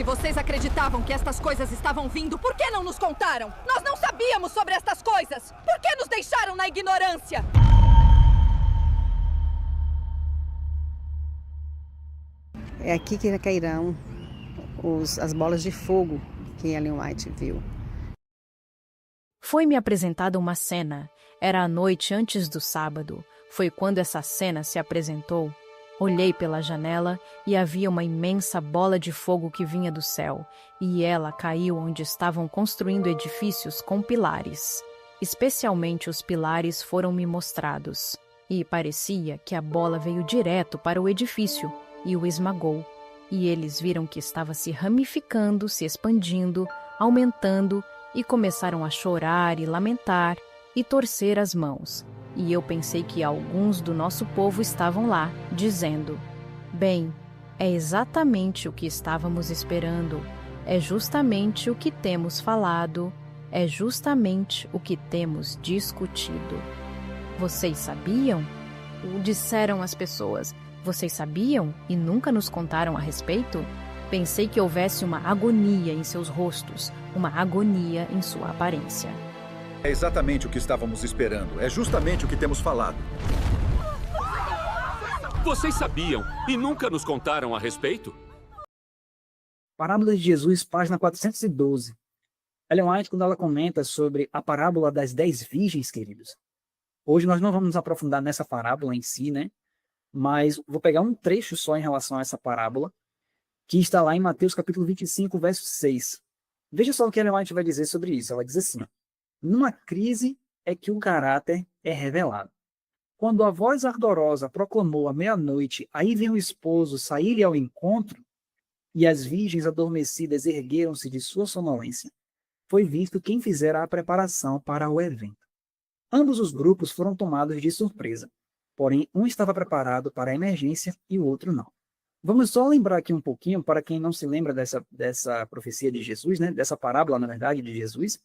Se vocês acreditavam que estas coisas estavam vindo, por que não nos contaram? Nós não sabíamos sobre estas coisas! Por que nos deixaram na ignorância? É aqui que cairão as bolas de fogo que Ellen White viu. Foi-me apresentada uma cena. Era a noite antes do sábado. Foi quando essa cena se apresentou. Olhei pela janela e havia uma imensa bola de fogo que vinha do céu, e ela caiu onde estavam construindo edifícios com pilares. Especialmente os pilares foram-me mostrados, e parecia que a bola veio direto para o edifício e o esmagou. E eles viram que estava se ramificando, se expandindo, aumentando, e começaram a chorar e lamentar e torcer as mãos. E eu pensei que alguns do nosso povo estavam lá, dizendo: bem, é exatamente o que estávamos esperando, é justamente o que temos falado, é justamente o que temos discutido. Vocês sabiam? Disseram as pessoas. Vocês sabiam e nunca nos contaram a respeito? Pensei que houvesse uma agonia em seus rostos, uma agonia em sua aparência. É exatamente o que estávamos esperando. É justamente o que temos falado. Vocês sabiam e nunca nos contaram a respeito? Parábola de Jesus, página 412. Ellen White, quando ela comenta sobre a parábola das 10 virgens, queridos. Hoje nós não vamos nos aprofundar nessa parábola em si, né? Mas vou pegar um trecho só em relação a essa parábola, que está lá em Mateus capítulo 25, verso 6. Veja só o que Ellen White vai dizer sobre isso. Ela diz assim: numa crise é que o caráter é revelado. Quando a voz ardorosa proclamou à meia-noite, aí vem o esposo sair-lhe ao encontro, e as virgens adormecidas ergueram-se de sua sonolência, foi visto quem fizera a preparação para o evento. Ambos os grupos foram tomados de surpresa, porém um estava preparado para a emergência e o outro não. Vamos só lembrar aqui um pouquinho, para quem não se lembra dessa profecia de Jesus, né? Dessa parábola, na verdade, de Jesus.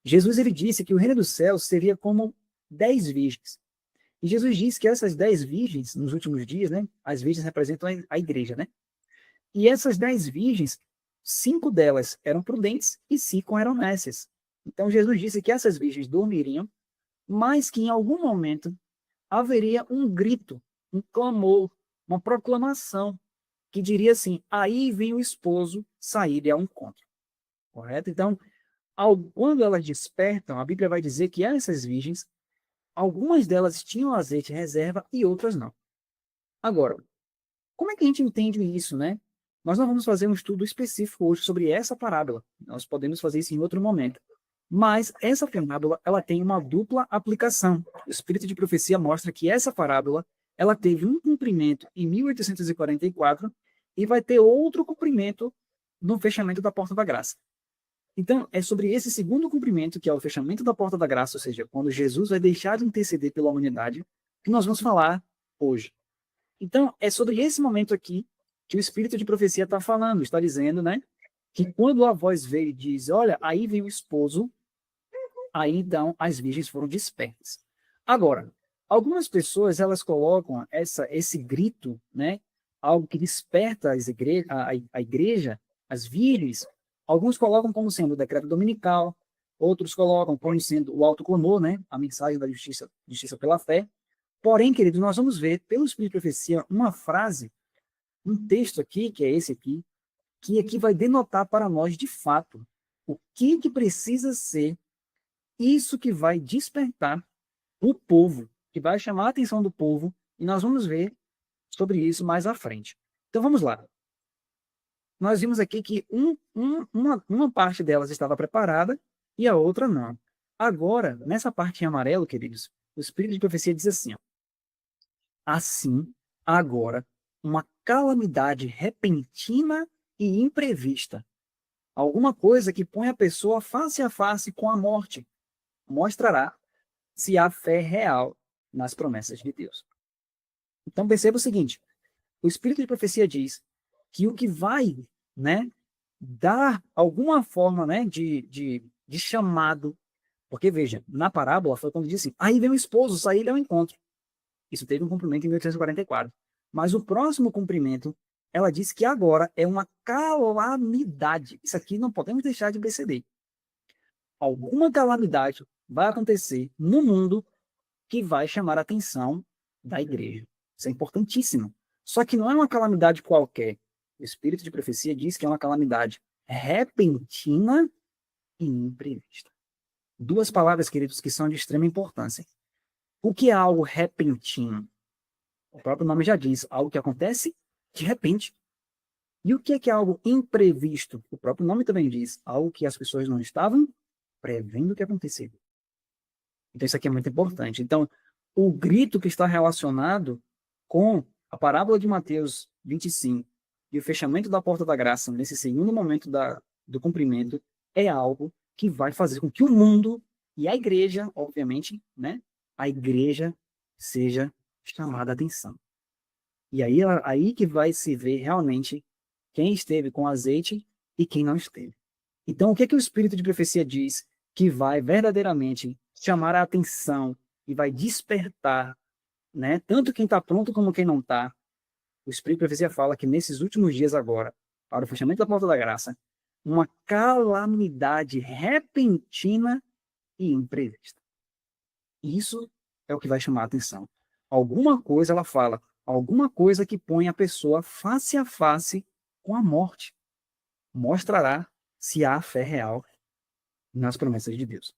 Jesus ele disse que o reino dos céus seria como 10 virgens. E Jesus disse que essas 10 virgens, nos últimos dias, né, as virgens representam a igreja, né? E essas 10 virgens, 5 delas eram prudentes e 5 eram nécias. Então Jesus disse que essas virgens dormiriam, mas que em algum momento haveria um grito, um clamor, uma proclamação, que diria assim: aí vem o esposo sair ao encontro. Correto? Então, quando elas despertam, a Bíblia vai dizer que essas virgens, algumas delas tinham azeite em reserva e outras não. Agora, como é que a gente entende isso, né? Nós não vamos fazer um estudo específico hoje sobre essa parábola. Nós podemos fazer isso em outro momento. Mas essa parábola, ela tem uma dupla aplicação. O Espírito de Profecia mostra que essa parábola, ela teve um cumprimento em 1844 e vai ter outro cumprimento no fechamento da Porta da Graça. Então, é sobre esse segundo cumprimento, que é o fechamento da Porta da Graça, ou seja, quando Jesus vai deixar de interceder pela humanidade, que nós vamos falar hoje. Então, é sobre esse momento aqui que o Espírito de Profecia está falando, está dizendo, né, que quando a voz veio e diz: olha, aí vem o esposo, aí então as virgens foram despertas. Agora, algumas pessoas, elas colocam esse grito, né, algo que desperta a igreja, as virgens. Alguns colocam como sendo o decreto dominical, outros colocam como sendo o alto clamor, né, a mensagem da justiça pela fé. Porém, queridos, nós vamos ver, pelo Espírito de Profecia, uma frase, um texto aqui, que é esse aqui, que aqui vai denotar para nós, de fato, o que precisa ser isso que vai despertar o povo, que vai chamar a atenção do povo, e nós vamos ver sobre isso mais à frente. Então, vamos lá. Nós vimos aqui que uma parte delas estava preparada e a outra não. Agora, nessa parte em amarelo, queridos, o Espírito de Profecia diz assim: ó, assim, agora, uma calamidade repentina e imprevista, alguma coisa que põe a pessoa face a face com a morte, mostrará se há fé real nas promessas de Deus. Então perceba o seguinte: o Espírito de Profecia diz que o que vai, né, dar alguma forma, né, de chamado, porque veja, na parábola foi quando disse: aí vem o esposo, sair ao encontro. Isso teve um cumprimento em 1844. Mas o próximo cumprimento ela diz que agora é uma calamidade. Isso aqui não podemos deixar de perceber. Alguma calamidade vai acontecer no mundo que vai chamar a atenção da igreja. Isso é importantíssimo. Só que não é uma calamidade qualquer. O espírito de profecia diz que é uma calamidade repentina e imprevista. Duas palavras, queridos, que são de extrema importância. O que é algo repentino? O próprio nome já diz, algo que acontece de repente. E o que é algo imprevisto? O próprio nome também diz, algo que as pessoas não estavam prevendo que aconteceria. Então isso aqui é muito importante. Então, o grito que está relacionado com a parábola de Mateus 25 e o fechamento da porta da graça, nesse segundo momento do cumprimento, é algo que vai fazer com que o mundo e a igreja, obviamente, né, a igreja seja chamada a atenção. E aí que vai se ver realmente quem esteve com azeite e quem não esteve. Então, o que é que o Espírito de Profecia diz que vai verdadeiramente chamar a atenção e vai despertar, né, tanto quem está pronto como quem não está? O Espírito de Profecia fala que nesses últimos dias agora, para o fechamento da porta da graça, uma calamidade repentina e imprevista. Isso é o que vai chamar a atenção. Alguma coisa, ela fala, alguma coisa que põe a pessoa face a face com a morte. Mostrará se há fé real nas promessas de Deus.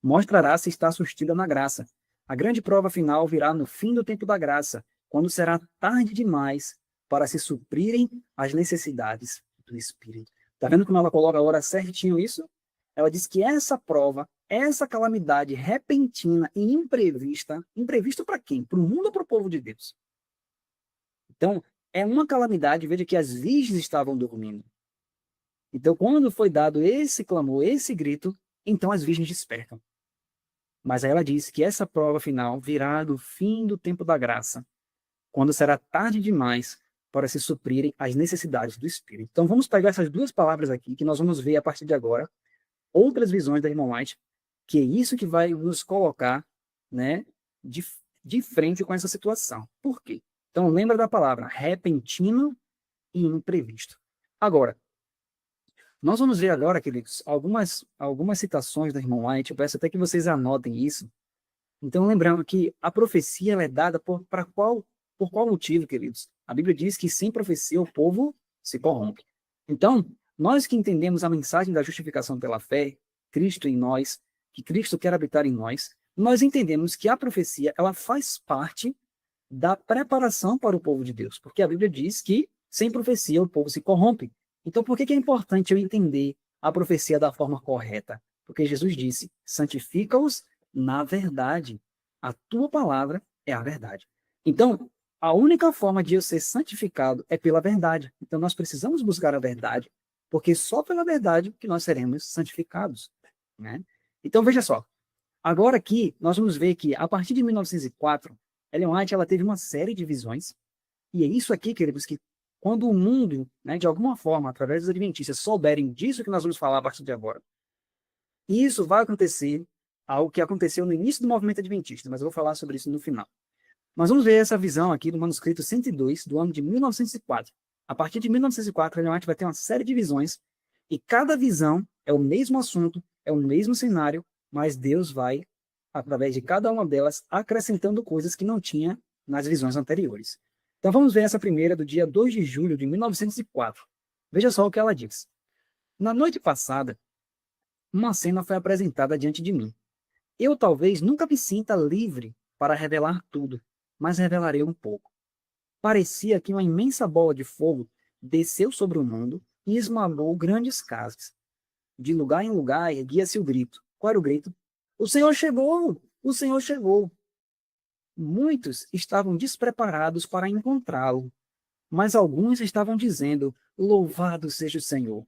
Mostrará se está sustida na graça. A grande prova final virá no fim do tempo da graça, quando será tarde demais para se suprirem as necessidades do Espírito. Está vendo como ela coloca agora certinho isso? Ela diz que essa prova, essa calamidade repentina e imprevista, imprevisto para quem? Para o mundo ou para o povo de Deus? Então, é uma calamidade, veja que as virgens estavam dormindo. Então, quando foi dado esse clamor, esse grito, então as virgens despertam. Mas aí ela diz que essa prova final virá no fim do tempo da graça, quando será tarde demais para se suprirem as necessidades do Espírito. Então, vamos pegar essas duas palavras aqui, que nós vamos ver a partir de agora, outras visões da irmã White, que é isso que vai nos colocar, né, de frente com essa situação. Por quê? Então, lembra da palavra repentino e imprevisto. Agora, nós vamos ver agora, queridos, algumas citações da irmã White. Eu peço até que vocês anotem isso. Então, lembrando que a profecia ela é dada por qual motivo, queridos? A Bíblia diz que sem profecia o povo se corrompe. Então, nós que entendemos a mensagem da justificação pela fé, Cristo em nós, que Cristo quer habitar em nós, nós entendemos que a profecia ela faz parte da preparação para o povo de Deus, porque a Bíblia diz que sem profecia o povo se corrompe. Então, por que é importante eu entender a profecia da forma correta? Porque Jesus disse, santifica-os na verdade. A tua palavra é a verdade. Então, a única forma de eu ser santificado é pela verdade. Então, nós precisamos buscar a verdade, porque só pela verdade que nós seremos santificados, né? Então, veja só. Agora aqui, nós vamos ver que, a partir de 1904, Ellen White ela teve uma série de visões, e é isso aqui, queridos, que quando o mundo, né, de alguma forma, através dos adventistas, souberem disso que nós vamos falar a partir de agora, isso vai acontecer, algo que aconteceu no início do movimento adventista, mas eu vou falar sobre isso no final. Nós vamos ver essa visão aqui do manuscrito 102, do ano de 1904. A partir de 1904, Ellen White vai ter uma série de visões, e cada visão é o mesmo assunto, é o mesmo cenário, mas Deus vai, através de cada uma delas, acrescentando coisas que não tinha nas visões anteriores. Então vamos ver essa primeira do dia 2 de julho de 1904. Veja só o que ela diz. Na noite passada, uma cena foi apresentada diante de mim. Eu talvez nunca me sinta livre para revelar tudo, mas revelarei um pouco. Parecia que uma imensa bola de fogo desceu sobre o mundo e esmagou grandes casas. De lugar em lugar erguia-se o grito. Qual era o grito? O Senhor chegou! O Senhor chegou! Muitos estavam despreparados para encontrá-lo, mas alguns estavam dizendo, louvado seja o Senhor.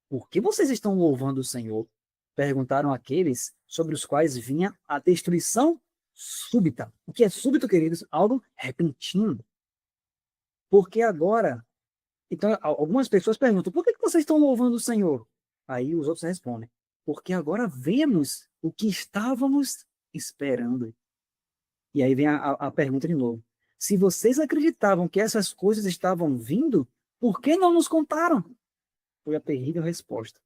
Por que vocês estão louvando o Senhor? Perguntaram aqueles sobre os quais vinha a destruição súbita. O que é súbito, queridos? Algo repentino. Porque agora... Então, algumas pessoas perguntam, por que vocês estão louvando o Senhor? Aí os outros respondem, porque agora vemos o que estávamos esperando. E aí vem a pergunta de novo. Se vocês acreditavam que essas coisas estavam vindo, por que não nos contaram? Foi a terrível resposta.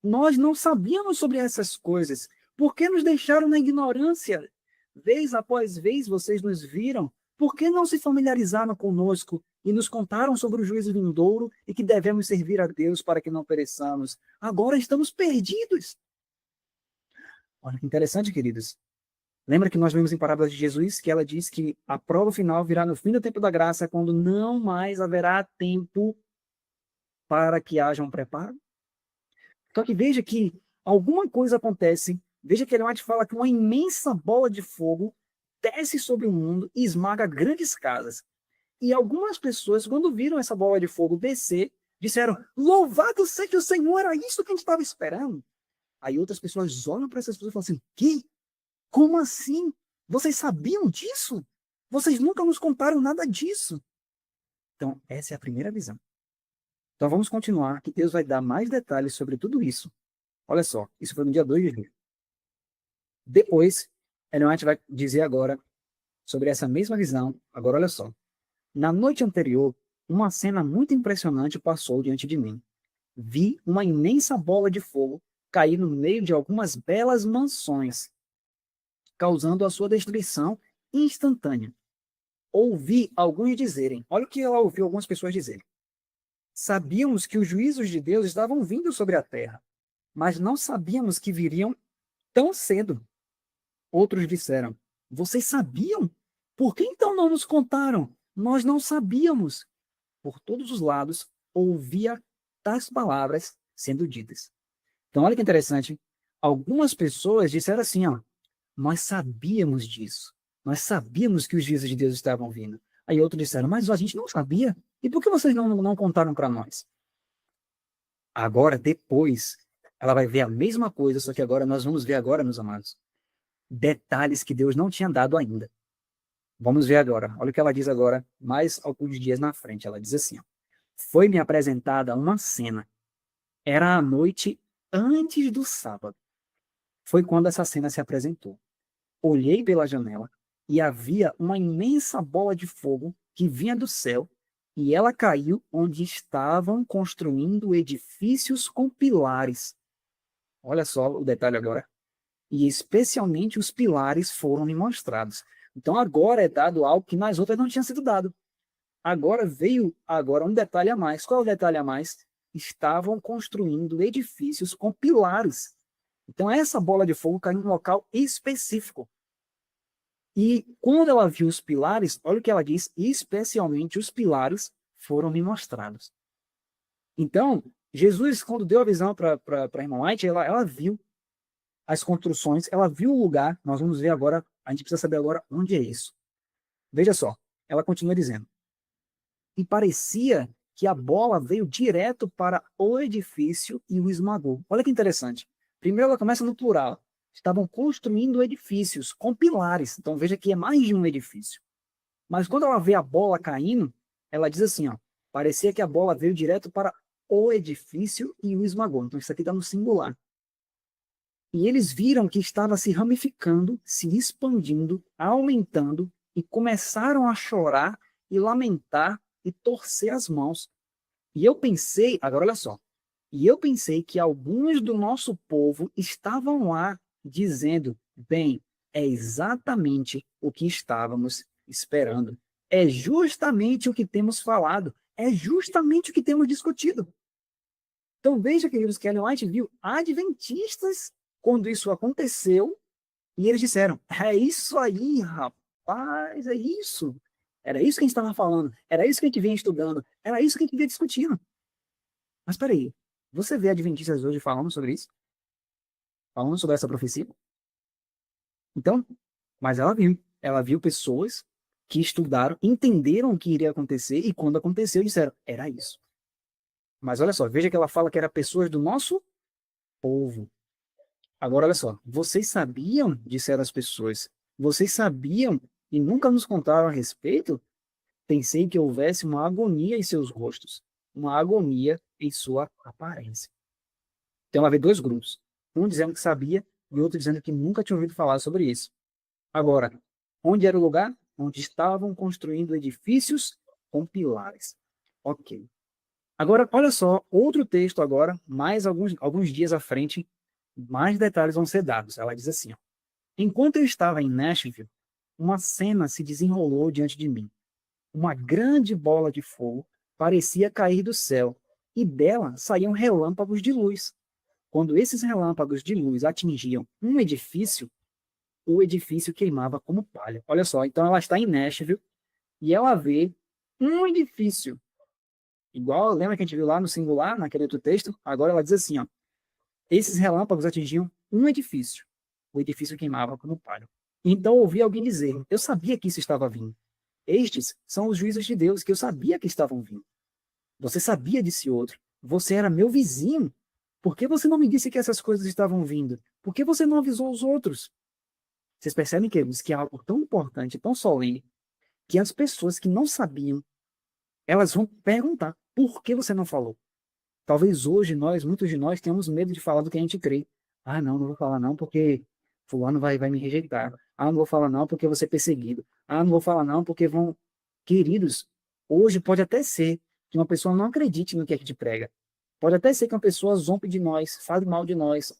Nós não sabíamos sobre essas coisas. Por que nos deixaram na ignorância? Vez após vez vocês nos viram. Por que não se familiarizaram conosco e nos contaram sobre o juízo vindouro e que devemos servir a Deus para que não pereçamos? Agora estamos perdidos. Olha que interessante, queridos. Lembra que nós vimos em Parábolas de Jesus que ela diz que a prova final virá no fim do tempo da graça, quando não mais haverá tempo para que haja um preparo? Só que veja que alguma coisa acontece. Veja que Ellen White fala que uma imensa bola de fogo desce sobre o mundo e esmaga grandes casas. E algumas pessoas, quando viram essa bola de fogo descer, disseram: louvado seja o Senhor, era isso que a gente estava esperando. Aí outras pessoas olham para essas pessoas e falam assim: que? Como assim? Vocês sabiam disso? Vocês nunca nos contaram nada disso. Então, essa é a primeira visão. Então, vamos continuar, que Deus vai dar mais detalhes sobre tudo isso. Olha só, isso foi no dia 2 de julho. Depois, Ellen White vai dizer agora sobre essa mesma visão. Agora, olha só. Na noite anterior, uma cena muito impressionante passou diante de mim. Vi uma imensa bola de fogo cair no meio de algumas belas mansões, causando a sua destruição instantânea. Ouvi alguns dizerem, olha o que ela ouviu algumas pessoas dizerem. Sabíamos que os juízos de Deus estavam vindo sobre a terra, mas não sabíamos que viriam tão cedo. Outros disseram, vocês sabiam? Por que então não nos contaram? Nós não sabíamos. Por todos os lados, ouvia tais palavras sendo ditas. Então, olha que interessante. Algumas pessoas disseram assim, ó, nós sabíamos disso. Nós sabíamos que os juízos de Deus estavam vindo. Aí outros disseram, mas a gente não sabia. E por que vocês não contaram para nós? Agora, depois, ela vai ver a mesma coisa, só que agora nós vamos ver agora, meus amados, detalhes que Deus não tinha dado ainda. Vamos ver agora. Olha o que ela diz agora, mais alguns dias na frente. Ela diz assim, ó, foi-me apresentada uma cena. Era a noite antes do sábado. Foi quando essa cena se apresentou. Olhei pela janela e havia uma imensa bola de fogo que vinha do céu e ela caiu onde estavam construindo edifícios com pilares. Olha só o detalhe agora. E especialmente os pilares foram me mostrados. Então agora é dado algo que nas outras não tinha sido dado. Agora veio um detalhe a mais. Qual é o detalhe a mais? Estavam construindo edifícios com pilares. Então essa bola de fogo caiu em um local específico. E quando ela viu os pilares, olha o que ela diz, especialmente os pilares foram me mostrados. Então, Jesus, quando deu a visão para a irmã White, ela viu as construções, ela viu o lugar, nós vamos ver agora, a gente precisa saber agora onde é isso. Veja só, ela continua dizendo, e parecia que a bola veio direto para o edifício e o esmagou. Olha que interessante. Primeiro ela começa no plural. Estavam construindo edifícios com pilares. Então veja que é mais de um edifício. Mas quando ela vê a bola caindo, ela diz assim, ó, parecia que a bola veio direto para o edifício e o esmagou. Então isso aqui está no singular. E eles viram que estava se ramificando, se expandindo, aumentando, e começaram a chorar e lamentar e torcer as mãos. E eu pensei, agora olha só, e eu pensei que alguns do nosso povo estavam lá dizendo, bem, é exatamente o que estávamos esperando. É justamente o que temos falado. É justamente o que temos discutido. Então veja, queridos, que Ellen White viu adventistas quando isso aconteceu e eles disseram, é isso aí, rapaz, é isso. Era isso que a gente estava falando. Era isso que a gente vinha estudando. Era isso que a gente vinha discutindo. Mas peraí, você vê adventistas hoje falando sobre isso? Falando sobre essa profecia? Então, mas ela viu pessoas que estudaram, entenderam o que iria acontecer e quando aconteceu disseram, era isso. Mas olha só, veja que ela fala que era pessoas do nosso povo. Agora olha só, vocês sabiam, disseram as pessoas, vocês sabiam e nunca nos contaram a respeito? Pensei que houvesse uma agonia em seus rostos, uma agonia em sua aparência. Então ela vê dois grupos. Um dizendo que sabia e outro dizendo que nunca tinha ouvido falar sobre isso. Agora, onde era o lugar? onde estavam construindo edifícios com pilares. Ok. Agora, olha só, outro texto agora, mais alguns dias à frente, mais detalhes vão ser dados. Ela diz assim, ó, enquanto eu estava em Nashville, uma cena se desenrolou diante de mim. Uma grande bola de fogo parecia cair do céu, e dela saíam relâmpagos de luz. Quando esses relâmpagos de luz atingiam um edifício, o edifício queimava como palha. Olha só, então ela está em Nashville, e ela vê um edifício. Igual, lembra que a gente viu lá no singular, naquele outro texto? Agora ela diz assim, ó, esses relâmpagos atingiam um edifício. O edifício queimava como palha. Então ouvi alguém dizer, eu sabia que isso estava vindo. Estes são os juízos de Deus que eu sabia que estavam vindo. Você sabia, disse outro. Você era meu vizinho. Por que você não me disse que essas coisas estavam vindo? Por que você não avisou os outros? Vocês percebem, queridos, que é algo tão importante, tão solene, que as pessoas que não sabiam, elas vão perguntar, por que você não falou? Talvez hoje muitos de nós, tenhamos medo de falar do que a gente crê. Ah, não vou falar não, porque fulano vai me rejeitar. Ah, não vou falar não, porque eu vou ser perseguido. Ah, não vou falar não, porque vão... Queridos, hoje pode até ser que uma pessoa não acredite no que a gente prega. Pode até ser que uma pessoa zombe de nós, fale mal de nós.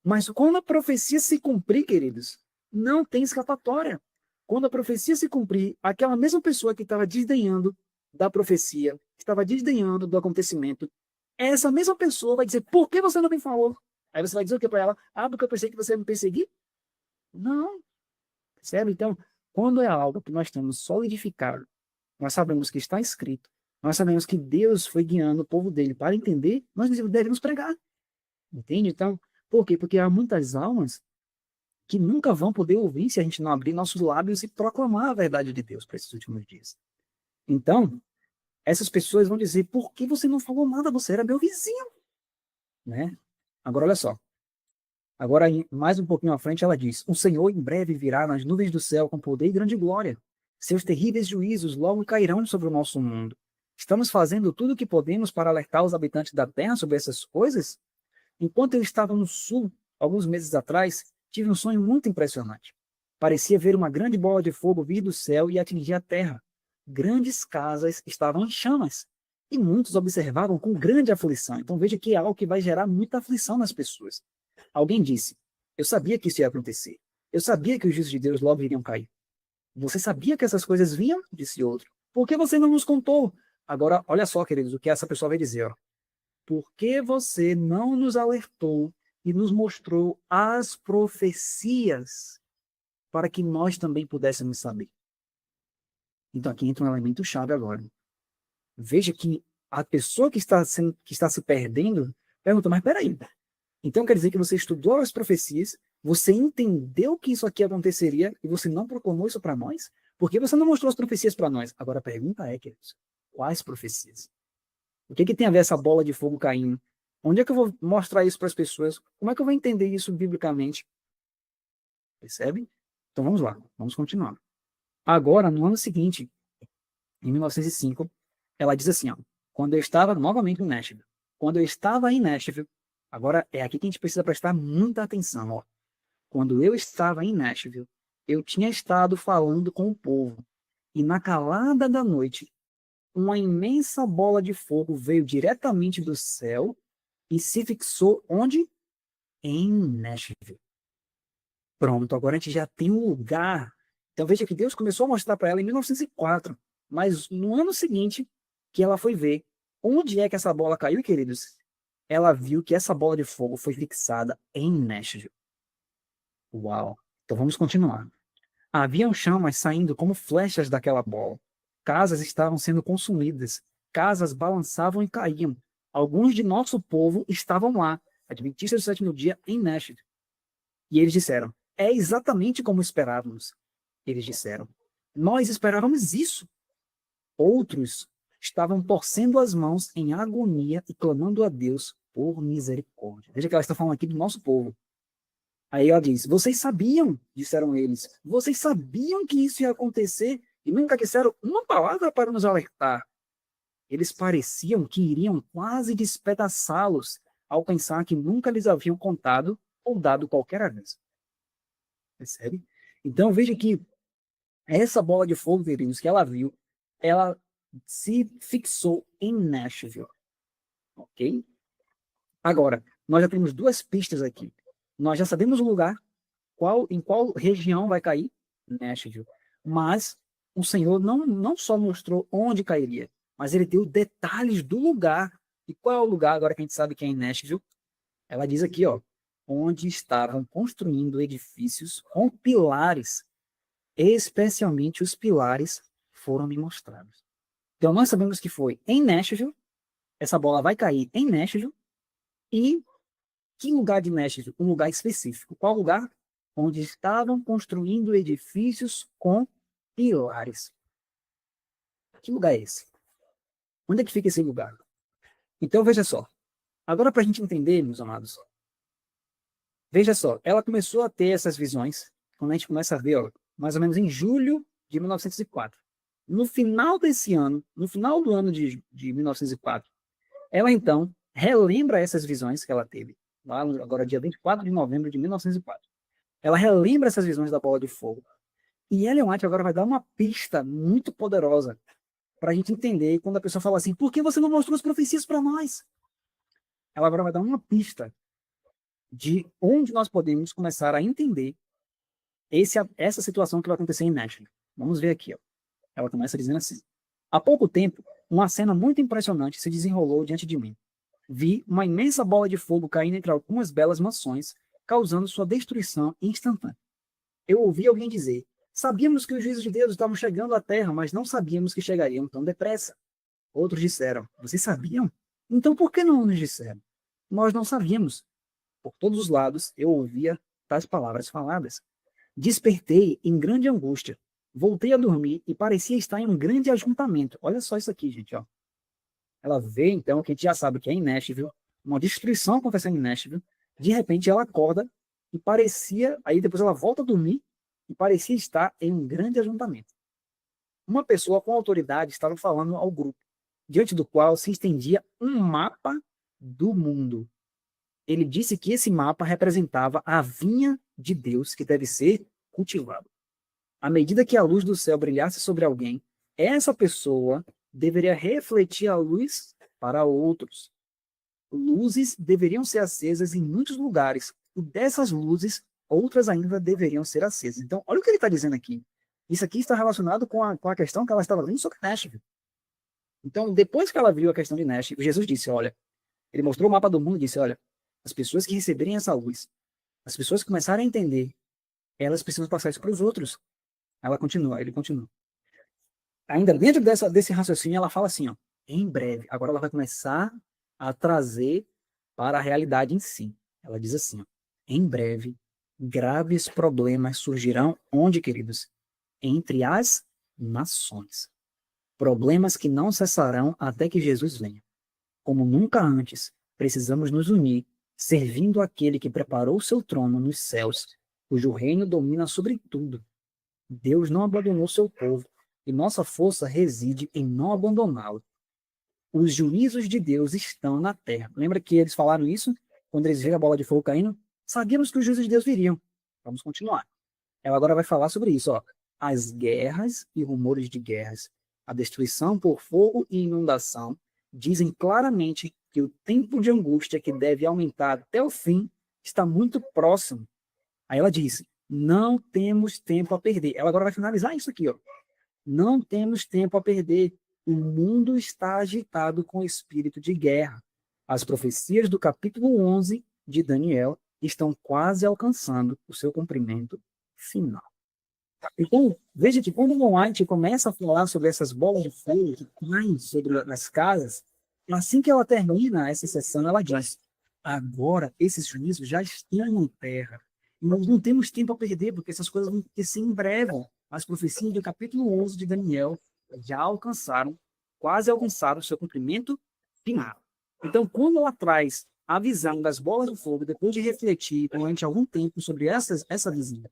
Mas quando a profecia se cumprir, queridos, não tem escapatória. Quando a profecia se cumprir, aquela mesma pessoa que estava desdenhando da profecia, que estava desdenhando do acontecimento, essa mesma pessoa vai dizer, por que você não me falou? Aí você vai dizer o que para ela? Ah, porque eu pensei que você ia me perseguir? Não. Percebe? Então, quando é algo que nós temos solidificado, nós sabemos que está escrito, nós sabemos que Deus foi guiando o povo dele para entender, nós devemos pregar. Entende? Então, por quê? Porque há muitas almas que nunca vão poder ouvir se a gente não abrir nossos lábios e proclamar a verdade de Deus para esses últimos dias. Então, essas pessoas vão dizer, por que você não falou nada? Você era meu vizinho. Né? Agora, olha só. Agora, mais um pouquinho à frente, ela diz, o Senhor em breve virá nas nuvens do céu com poder e grande glória. Seus terríveis juízos logo cairão sobre o nosso mundo. Estamos fazendo tudo o que podemos para alertar os habitantes da terra sobre essas coisas? Enquanto eu estava no sul, alguns meses atrás, tive um sonho muito impressionante. Parecia ver uma grande bola de fogo vir do céu e atingir a terra. Grandes casas estavam em chamas. E muitos observavam com grande aflição. Então veja que é algo que vai gerar muita aflição nas pessoas. Alguém disse, eu sabia que isso ia acontecer. Eu sabia que os juízos de Deus logo iriam cair. Você sabia que essas coisas vinham? Disse outro. Por que você não nos contou? Agora, olha só, queridos, o que essa pessoa vai dizer. Ó. Por que você não nos alertou e nos mostrou as profecias para que nós também pudéssemos saber? Então aqui entra um elemento chave agora. Veja que a pessoa que está se perdendo pergunta, mas peraí, então quer dizer que você estudou as profecias, você entendeu que isso aqui aconteceria e você não proclamou isso para nós? Por que você não mostrou as profecias para nós? Agora a pergunta é, queridos, quais profecias? O que tem a ver essa bola de fogo caindo? Onde é que eu vou mostrar isso para as pessoas? Como é que eu vou entender isso biblicamente? Percebe? Então vamos lá, vamos continuar. Agora, no ano seguinte, em 1905, ela diz assim, ó, quando eu estava novamente em Nashville, quando eu estava em Nashville, agora é aqui que a gente precisa prestar muita atenção, ó. Quando eu estava em Nashville, eu tinha estado falando com o povo, e na calada da noite, uma imensa bola de fogo veio diretamente do céu e se fixou onde? Em Nashville. Pronto, agora a gente já tem um lugar. Então veja que Deus começou a mostrar para ela em 1904, mas no ano seguinte que ela foi ver onde é que essa bola caiu, queridos, ela viu que essa bola de fogo foi fixada em Nashville. Uau! Então vamos continuar. Haviam chamas saindo como flechas daquela bola. Casas estavam sendo consumidas. Casas balançavam e caíam. Alguns de nosso povo estavam lá, adventistas do sétimo dia, em Nashville. E eles disseram, é exatamente como esperávamos. Eles disseram, nós esperávamos isso. Outros estavam torcendo as mãos em agonia e clamando a Deus por misericórdia. Veja que ela está falando aqui do nosso povo. Aí ela diz, vocês sabiam, disseram eles, vocês sabiam que isso ia acontecer e nunca disseram uma palavra para nos alertar. Eles pareciam que iriam quase despedaçá-los ao pensar que nunca lhes haviam contado ou dado qualquer aviso. Percebe? Então, veja que essa bola de fogo, queridos, que ela viu, ela se fixou em Nashville. Ok? Agora, nós já temos duas pistas aqui. Nós já sabemos o lugar, em qual região vai cair, Nashville. Mas o Senhor não só mostrou onde cairia, mas ele deu detalhes do lugar. E qual é o lugar, agora que a gente sabe que é em Nashville? Ela diz aqui, ó, onde estavam construindo edifícios com pilares. Especialmente os pilares foram me mostrados. Então nós sabemos que foi em Nashville, essa bola vai cair em Nashville, e que lugar de Nashville? Um lugar específico. Qual lugar? Onde estavam construindo edifícios com pilares. Que lugar é esse? Onde é que fica esse lugar? Então veja só. Agora para a gente entender, meus amados, veja só, ela começou a ter essas visões, quando a gente começa a ver, ó, mais ou menos em julho de 1904. No final desse ano, no final do ano de 1904, ela então relembra essas visões que ela teve, lá agora dia 24 de novembro de 1904. Ela relembra essas visões da bola de fogo. E Ellen White agora vai dar uma pista muito poderosa para a gente entender quando a pessoa fala assim, por que você não mostrou as profecias para nós? Ela agora vai dar uma pista de onde nós podemos começar a entender essa situação que vai acontecer em Nashville. Vamos ver aqui. Ó. Ela começa dizendo assim, há pouco tempo, uma cena muito impressionante se desenrolou diante de mim. Vi uma imensa bola de fogo caindo entre algumas belas mansões, causando sua destruição instantânea. Eu ouvi alguém dizer, sabíamos que os juízos de Deus estavam chegando à terra, mas não sabíamos que chegariam tão depressa. Outros disseram, vocês sabiam? Então por que não nos disseram? Nós não sabíamos. Por todos os lados eu ouvia tais palavras faladas. Despertei em grande angústia. Voltei a dormir e parecia estar em um grande ajuntamento. Olha só isso aqui, gente. Ó. Ela vê, então, que a gente já sabe que é em Nashville, uma destruição acontecendo em Nashville. De repente ela acorda e parecia, aí depois ela volta a dormir e parecia estar em um grande ajuntamento. Uma pessoa com autoridade estava falando ao grupo, diante do qual se estendia um mapa do mundo. Ele disse que esse mapa representava a vinha de Deus que deve ser cultivada. À medida que a luz do céu brilhasse sobre alguém, essa pessoa deveria refletir a luz para outros. Luzes deveriam ser acesas em muitos lugares, e dessas luzes, outras ainda deveriam ser acesas. Então, olha o que ele está dizendo aqui. Isso aqui está relacionado com a questão que ela estava lendo sobre Nashville. Então, depois que ela viu a questão de Nashville, Jesus disse, olha, ele mostrou o mapa do mundo e disse, olha, as pessoas que receberem essa luz, as pessoas que começarem a entender, elas precisam passar isso para os outros. Ele continua. Ainda dentro desse raciocínio, ela fala assim, ó, em breve, agora ela vai começar a trazer para a realidade em si. Ela diz assim, ó, em breve, graves problemas surgirão onde, queridos? Entre as nações. Problemas que não cessarão até que Jesus venha. Como nunca antes, precisamos nos unir, servindo aquele que preparou o seu trono nos céus, cujo reino domina sobre tudo. Deus não abandonou seu povo, e nossa força reside em não abandoná-lo. Os juízos de Deus estão na terra. Lembra que eles falaram isso? Quando eles viram a bola de fogo caindo? Sabíamos que os juízos de Deus viriam. Vamos continuar. Ela agora vai falar sobre isso. Ó. As guerras e rumores de guerras, a destruição por fogo e inundação, dizem claramente que o tempo de angústia que deve aumentar até o fim está muito próximo. Aí ela diz, não temos tempo a perder. Ela agora vai finalizar isso aqui. Ó. Não temos tempo a perder. O mundo está agitado com o espírito de guerra. As profecias do capítulo 11 de Daniel estão quase alcançando o seu cumprimento final. Então, veja que quando o White começa a falar sobre essas bolas de fogo que caem sobre as casas, assim que ela termina essa sessão, ela diz, agora esses juízos já estão na terra. E nós não temos tempo a perder, porque essas coisas vão acontecer em breve. As profecias do capítulo 11 de Daniel já quase alcançaram o seu cumprimento final. Então, quando ela traz a visão das bolas de fogo, depois de refletir durante algum tempo sobre essa visão,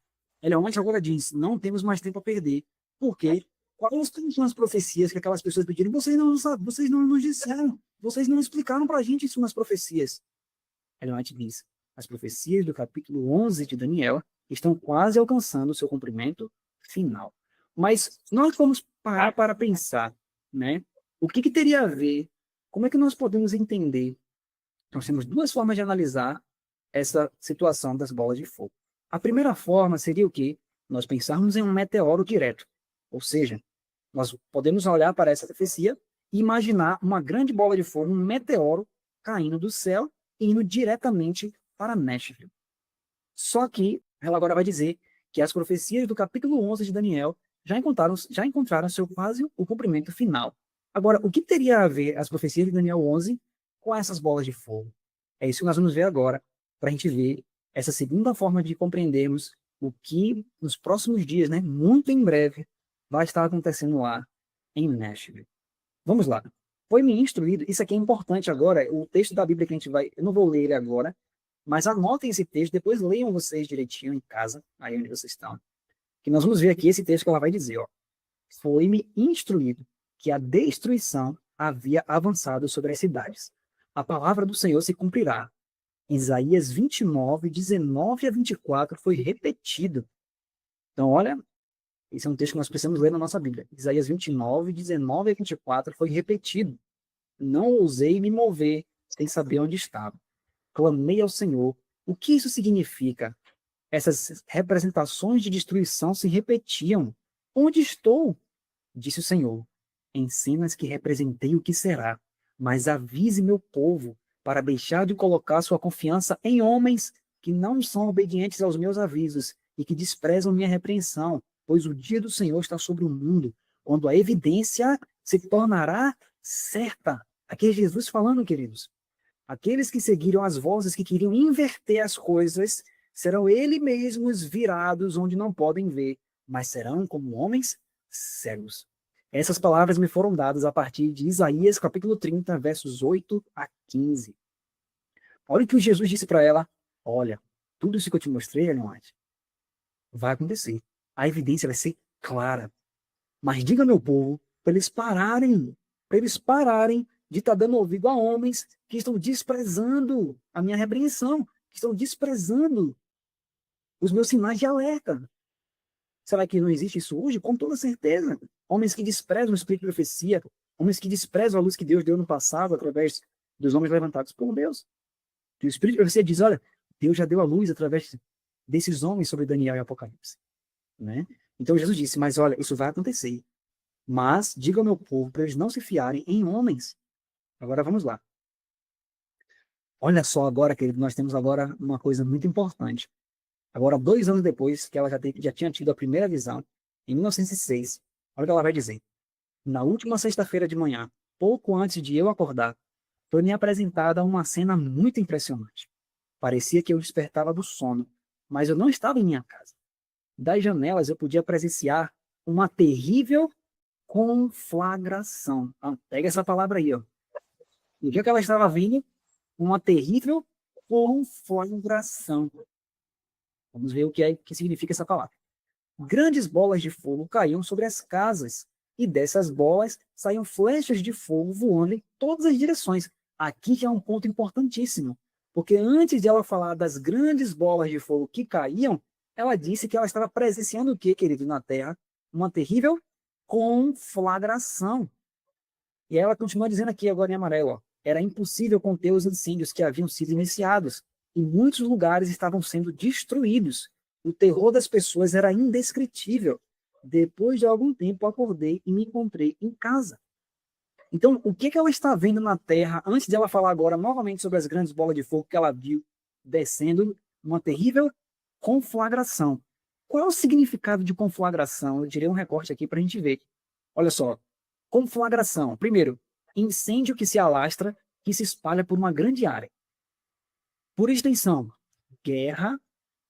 ela agora diz, não temos mais tempo a perder, porque quais são as profecias que aquelas pessoas pediram? Vocês não sabem, vocês não nos disseram, vocês não explicaram para a gente isso nas profecias. Ela diz, as profecias do capítulo 11 de Daniel estão quase alcançando o seu cumprimento final. Mas nós vamos parar para pensar, né? O que teria a ver, como é que nós podemos entender? Nós temos duas formas de analisar essa situação das bolas de fogo. A primeira forma seria o quê? Nós pensarmos em um meteoro direto. Ou seja, nós podemos olhar para essa profecia e imaginar uma grande bola de fogo, um meteoro caindo do céu e indo diretamente para Nashville. Só que ela agora vai dizer que as profecias do capítulo 11 de Daniel já encontraram seu quase o cumprimento final. Agora, o que teria a ver as profecias de Daniel 11 com essas bolas de fogo? É isso que nós vamos ver agora, para a gente ver essa segunda forma de compreendermos o que nos próximos dias, né, muito em breve, vai estar acontecendo lá em Nashville. Vamos lá. Foi-me instruído, isso aqui é importante agora, o texto da Bíblia que a gente vai, eu não vou ler ele agora, mas anotem esse texto, depois leiam vocês direitinho em casa, aí onde vocês estão, que nós vamos ver aqui esse texto que ela vai dizer, ó. Foi-me instruído que a destruição havia avançado sobre as cidades. A palavra do Senhor se cumprirá. Isaías 29, 19 a 24 foi repetido. Então, olha, esse é um texto que nós precisamos ler na nossa Bíblia. Isaías 29, 19 a 24 foi repetido. Não ousei me mover sem saber onde estava. Clamei ao Senhor. O que isso significa? Essas representações de destruição se repetiam. Onde estou? Disse o Senhor. Em cenas que representei o que será, mas avise meu povo para deixar de colocar sua confiança em homens que não são obedientes aos meus avisos e que desprezam minha repreensão, pois o dia do Senhor está sobre o mundo, quando a evidência se tornará certa. Aqui é Jesus falando, queridos. Aqueles que seguiram as vozes que queriam inverter as coisas serão eles mesmos virados onde não podem ver, mas serão como homens cegos. Essas palavras me foram dadas a partir de Isaías, capítulo 30, versos 8 a 15. Olha o que Jesus disse para ela. Olha, tudo isso que eu te mostrei, Ellen White, vai acontecer. A evidência vai ser clara. Mas diga ao meu povo para eles pararem de estar dando ouvido a homens que estão desprezando a minha repreensão, que estão desprezando os meus sinais de alerta. Será que não existe isso hoje? Com toda certeza. Homens que desprezam o espírito de profecia, homens que desprezam a luz que Deus deu no passado através dos homens levantados por Deus. E o espírito de profecia diz, olha, Deus já deu a luz através desses homens sobre Daniel e Apocalipse. Né? Então Jesus disse, mas olha, isso vai acontecer. Mas diga ao meu povo para eles não se fiarem em homens. Agora vamos lá. Olha só agora, querido, nós temos agora uma coisa muito importante. Agora, 2 anos depois que ela já tinha tido a primeira visão, em 1906, olha o que ela vai dizer. Na última sexta-feira de manhã, pouco antes de eu acordar, foi-me apresentada uma cena muito impressionante. Parecia que eu despertava do sono, mas eu não estava em minha casa. Das janelas eu podia presenciar uma terrível conflagração. Ah, pega essa palavra aí, ó. No dia que ela estava vendo, uma terrível conflagração. Vamos ver o que significa essa palavra. Grandes bolas de fogo caíam sobre as casas, e dessas bolas saíam flechas de fogo voando em todas as direções. Aqui já é um ponto importantíssimo, porque antes de ela falar das grandes bolas de fogo que caíam, ela disse que ela estava presenciando o que, querido, na Terra? Uma terrível conflagração. E ela continua dizendo aqui agora em amarelo, ó, era impossível conter os incêndios que haviam sido iniciados, e muitos lugares estavam sendo destruídos. O terror das pessoas era indescritível. Depois de algum tempo, acordei e me encontrei em casa. Então, o que ela está vendo na Terra, antes de ela falar agora novamente sobre as grandes bolas de fogo que ela viu descendo, uma terrível conflagração. Qual é o significado de conflagração? Eu tirei um recorte aqui para a gente ver. Olha só. Conflagração. Primeiro, incêndio que se alastra, que se espalha por uma grande área. Por extensão, guerra,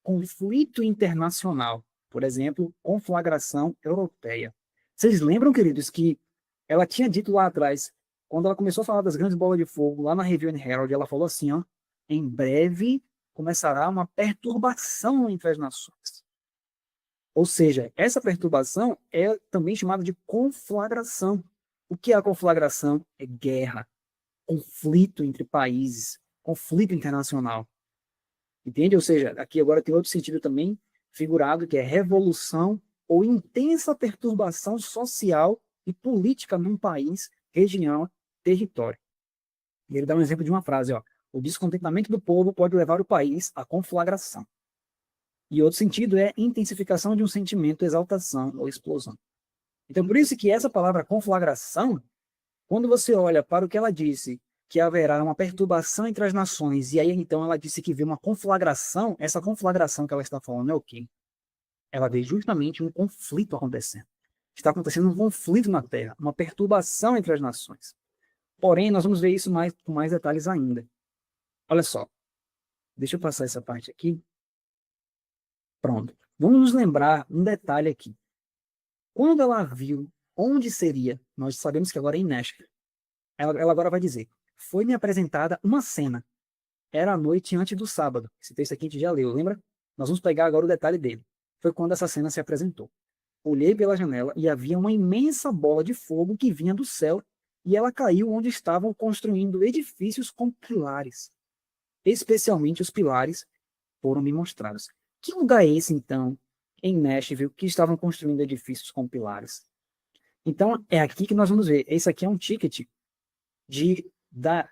conflito internacional. Por exemplo, conflagração europeia. Vocês lembram, queridos, que ela tinha dito lá atrás, quando ela começou a falar das grandes bolas de fogo, lá na Review and Herald, ela falou assim, ó, em breve começará uma perturbação entre as nações. Ou seja, essa perturbação é também chamada de conflagração. O que é a conflagração? É guerra, conflito entre países, conflito internacional. Entende? Ou seja, aqui agora tem outro sentido também figurado que é revolução ou intensa perturbação social e política num país, região, território. E ele dá um exemplo de uma frase, ó: o descontentamento do povo pode levar o país à conflagração. E outro sentido é intensificação de um sentimento, exaltação ou explosão. Então, por isso que essa palavra conflagração, quando você olha para o que ela disse, que haverá uma perturbação entre as nações, e aí então ela disse que vê uma conflagração, essa conflagração que ela está falando é o quê? Ela vê justamente um conflito acontecendo. Está acontecendo um conflito na Terra, uma perturbação entre as nações. Porém, nós vamos ver isso com mais detalhes ainda. Olha só, deixa eu passar essa parte aqui. Pronto. Vamos nos lembrar um detalhe aqui. Quando ela viu onde seria, nós sabemos que agora é em Nashville. Ela agora vai dizer: foi-me apresentada uma cena. Era a noite antes do sábado. Esse texto aqui a gente já leu, lembra? Nós vamos pegar agora o detalhe dele. Foi quando essa cena se apresentou. Olhei pela janela e havia uma imensa bola de fogo que vinha do céu, e ela caiu onde estavam construindo edifícios com pilares. Especialmente os pilares foram me mostrados. Que lugar é esse, então, em Nashville, que estavam construindo edifícios com pilares? Então, é aqui que nós vamos ver. Esse aqui é um ticket da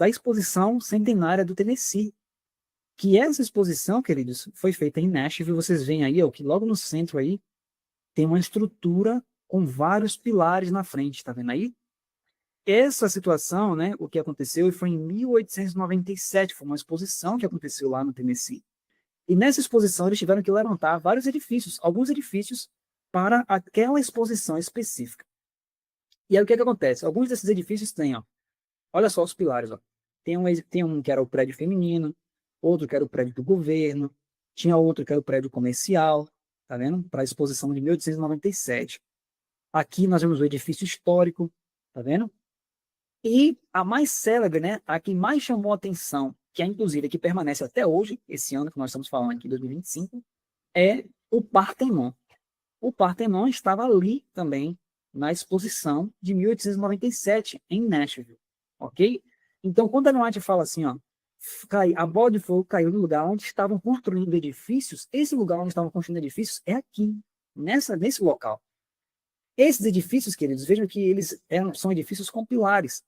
exposição centenária do Tennessee. Que essa exposição, queridos, foi feita em Nashville. Vocês veem aí, ó, que logo no centro aí tem uma estrutura com vários pilares na frente, tá vendo aí? Essa situação, né, o que aconteceu foi em 1897, foi uma exposição que aconteceu lá no Tennessee. E nessa exposição eles tiveram que levantar vários edifícios, alguns edifícios para aquela exposição específica. E aí o que acontece? Alguns desses edifícios têm, ó, olha só os pilares, ó. Tem um que era o prédio feminino, outro que era o prédio do governo, tinha outro que era o prédio comercial, tá vendo? Para a exposição de 1897. Aqui nós vemos o edifício histórico, tá vendo? E a mais célebre, né, a que mais chamou a atenção, que é inclusive a que permanece até hoje, esse ano que nós estamos falando aqui, 2025, é o Partenon. O Partenon estava ali também na exposição de 1897 em Nashville, ok? Então, quando a Ellen White fala assim, ó, a bola de fogo caiu no lugar onde estavam construindo edifícios, esse lugar onde estavam construindo edifícios é aqui, nesse local. Esses edifícios, queridos, vejam que eles são edifícios com pilares,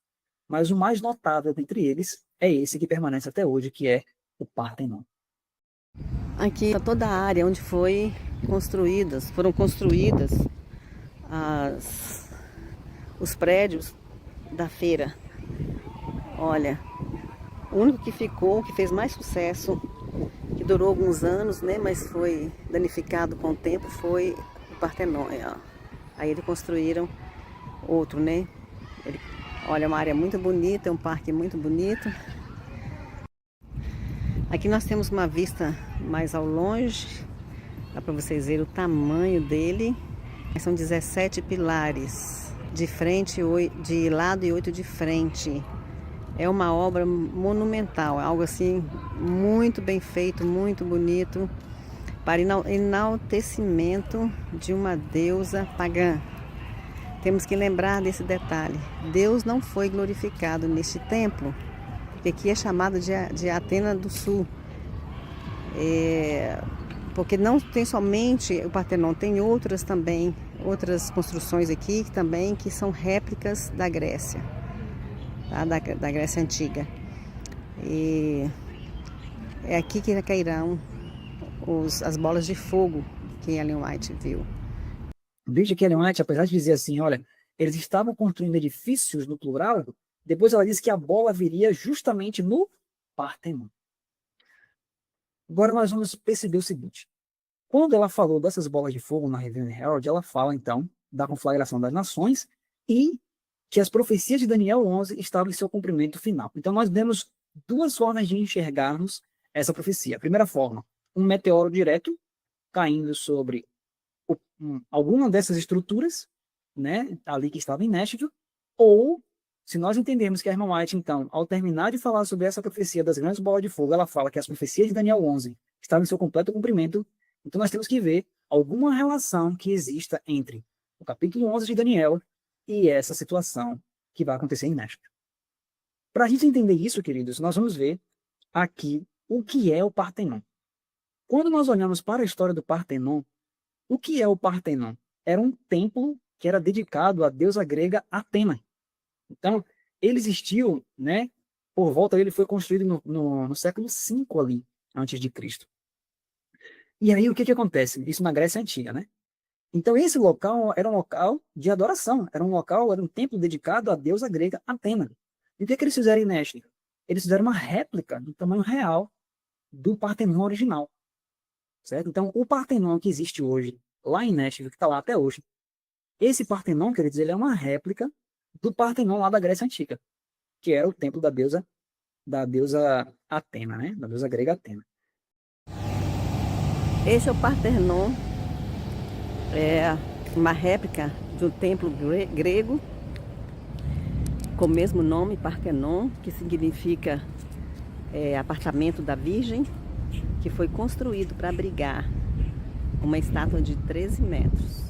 mas o mais notável dentre eles é esse que permanece até hoje, que é o Partenon. Aqui está toda a área onde foram construídas os prédios da feira. Olha, o único que ficou, que fez mais sucesso, que durou alguns anos, né, mas foi danificado com o tempo, foi o Partenon. Ó. Aí eles construíram outro, né? Olha, é uma área muito bonita, é um parque muito bonito. Aqui nós temos uma vista mais ao longe, dá para vocês verem o tamanho dele. São 17 pilares, de frente, de lado e 8 de frente. É uma obra monumental, é algo assim muito bem feito, muito bonito, para enaltecimento de uma deusa pagã. Temos que lembrar desse detalhe. Deus não foi glorificado neste templo, porque aqui é chamado de Atena do Sul. Porque não tem somente o Partenon, tem outras também, outras construções aqui também que são réplicas da Grécia, tá? da Grécia Antiga. E é aqui que cairão as bolas de fogo que Ellen White viu. Veja que Ellen White, apesar de dizer assim, olha, eles estavam construindo edifícios no plural, depois ela disse que a bola viria justamente no Partenon. Agora nós vamos perceber o seguinte. Quando ela falou dessas bolas de fogo na Review and Herald, ela fala então da conflagração das nações e que as profecias de Daniel 11 estavam em seu cumprimento final. Então nós temos duas formas de enxergarmos essa profecia. A primeira forma, um meteoro direto caindo sobre alguma dessas estruturas, né, ali que estava em Nashville, ou se nós entendermos que a irmã White, então, ao terminar de falar sobre essa profecia das grandes bolas de fogo, ela fala que as profecias de Daniel 11 estavam em seu completo cumprimento, então nós temos que ver alguma relação que exista entre o capítulo 11 de Daniel e essa situação que vai acontecer em Nashville. Para a gente entender isso, queridos, nós vamos ver aqui o que é o Partenon. Quando nós olhamos para a história do Partenon, o que é o Partenon? Era um templo que era dedicado à deusa grega Atena. Então, ele existiu, né? Por volta, ele foi construído no século V ali, antes de Cristo. E aí, o que acontece? Isso na Grécia Antiga, né? Então, esse local era um local de adoração, era um templo dedicado à deusa grega Atena. E o que eles fizeram em Nashville? Eles fizeram uma réplica do tamanho real do Partenon original. Certo? Então, o Partenon que existe hoje, lá em Nashville, que está lá até hoje, esse Partenon, quer dizer, ele é uma réplica do Partenon lá da Grécia Antiga, que era o templo da deusa Atena, né? Da deusa grega Atena. Esse é o Partenon, é uma réplica de um templo grego com o mesmo nome, Partenon, que significa apartamento da Virgem, que foi construído para abrigar uma estátua de 13 metros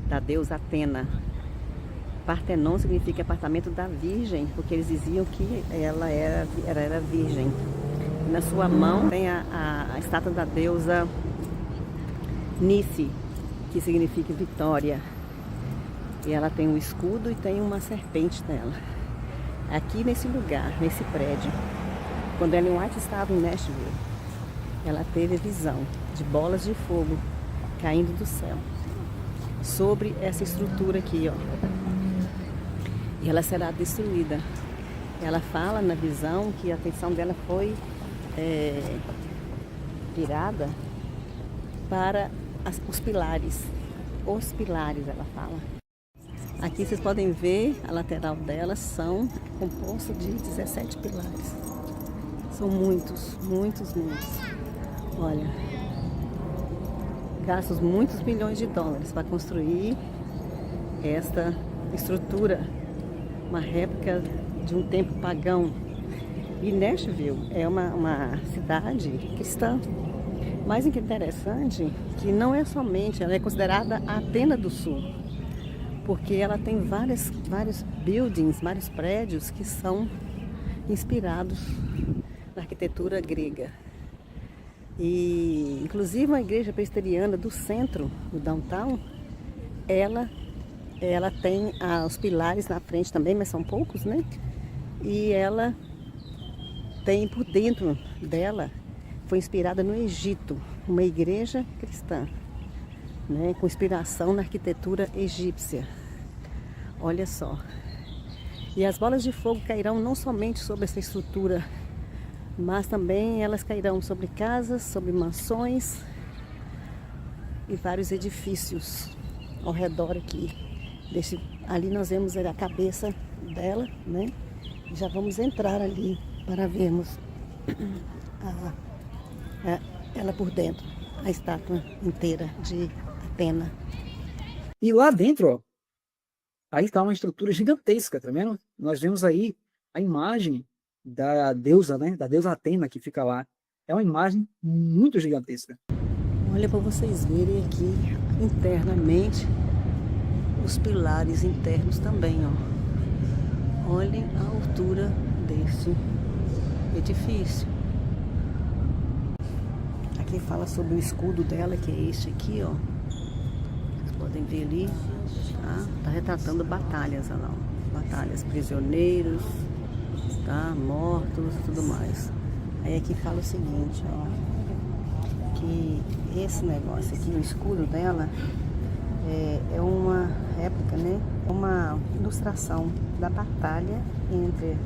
da deusa Atena. Partenon significa apartamento da Virgem, porque eles diziam que ela era virgem. Na sua mão tem a estátua da deusa Nice, que significa vitória. E ela tem um escudo e tem uma serpente nela. Aqui nesse lugar, nesse prédio, quando Ellen White estava em Nashville, ela teve visão de bolas de fogo caindo do céu sobre essa estrutura aqui, ó. E ela será destruída. Ela fala na visão que a atenção dela foi virada para os pilares. Os pilares, ela fala. Aqui vocês podem ver, a lateral dela são composta de 17 pilares. São muitos, muitos, muitos. Olha, gastos muitos milhões de dólares para construir esta estrutura, uma réplica de um templo pagão. E Nashville é uma cidade cristã. Mais interessante que não é somente, ela é considerada a Atena do Sul, porque ela tem vários buildings, vários prédios que são inspirados na arquitetura grega. E inclusive a igreja presbiteriana do centro, do downtown, ela tem os pilares na frente também, mas são poucos, né? E ela tem por dentro dela, foi inspirada no Egito, uma igreja cristã, né? Com inspiração na arquitetura egípcia. Olha só. E as bolas de fogo cairão não somente sobre essa estrutura, mas também elas cairão sobre casas, sobre mansões e vários edifícios ao redor aqui. Ali nós vemos a cabeça dela, né? Já vamos entrar ali para vermos ela por dentro, a estátua inteira de Atena. E lá dentro, ó, aí está uma estrutura gigantesca, tá vendo? Nós vemos aí a imagem da deusa, né? Da deusa Atena que fica lá. É uma imagem muito gigantesca. Olha para vocês verem aqui internamente os pilares internos também, ó. Olhem a altura desse edifício. Aqui fala sobre o escudo dela, que é este aqui, ó. Vocês podem ver ali, tá? Tá retratando batalhas, olha lá, ó. Batalhas, prisioneiros, tá? Mortos e tudo mais. Aí aqui fala o seguinte, ó, que esse negócio aqui, o escudo dela, é uma réplica, né? Uma ilustração da batalha entre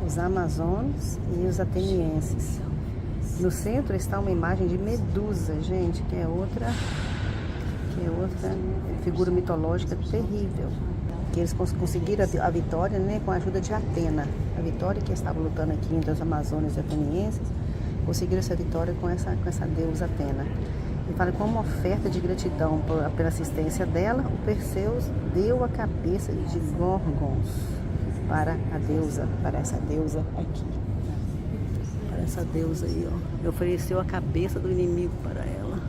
os amazones e os atenienses. No centro está uma imagem de Medusa, gente, que é outra figura mitológica terrível. Que eles conseguiram a vitória, né, com a ajuda de Atena. A vitória que estava lutando aqui entre os amazônios e atenienses, conseguiram essa vitória com essa deusa Atena. E fala, como oferta de gratidão pela assistência dela, o Perseus deu a cabeça de Gorgons para essa deusa aqui. Para essa deusa aí, ó. E ofereceu a cabeça do inimigo para ela.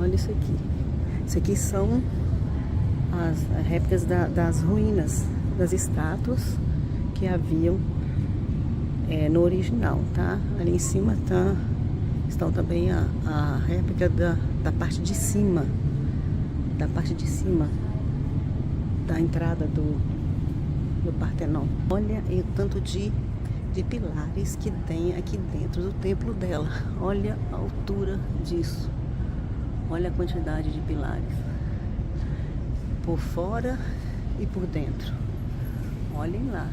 Olha isso aqui. Isso aqui são as réplicas das ruínas, das estátuas que haviam no original, tá? Ali em cima tá Estão também a réplica da parte de cima, da entrada do Partenon. Olha o tanto de pilares que tem aqui dentro do templo dela. Olha a altura disso. Olha a quantidade de pilares. Por fora e por dentro. Olhem lá.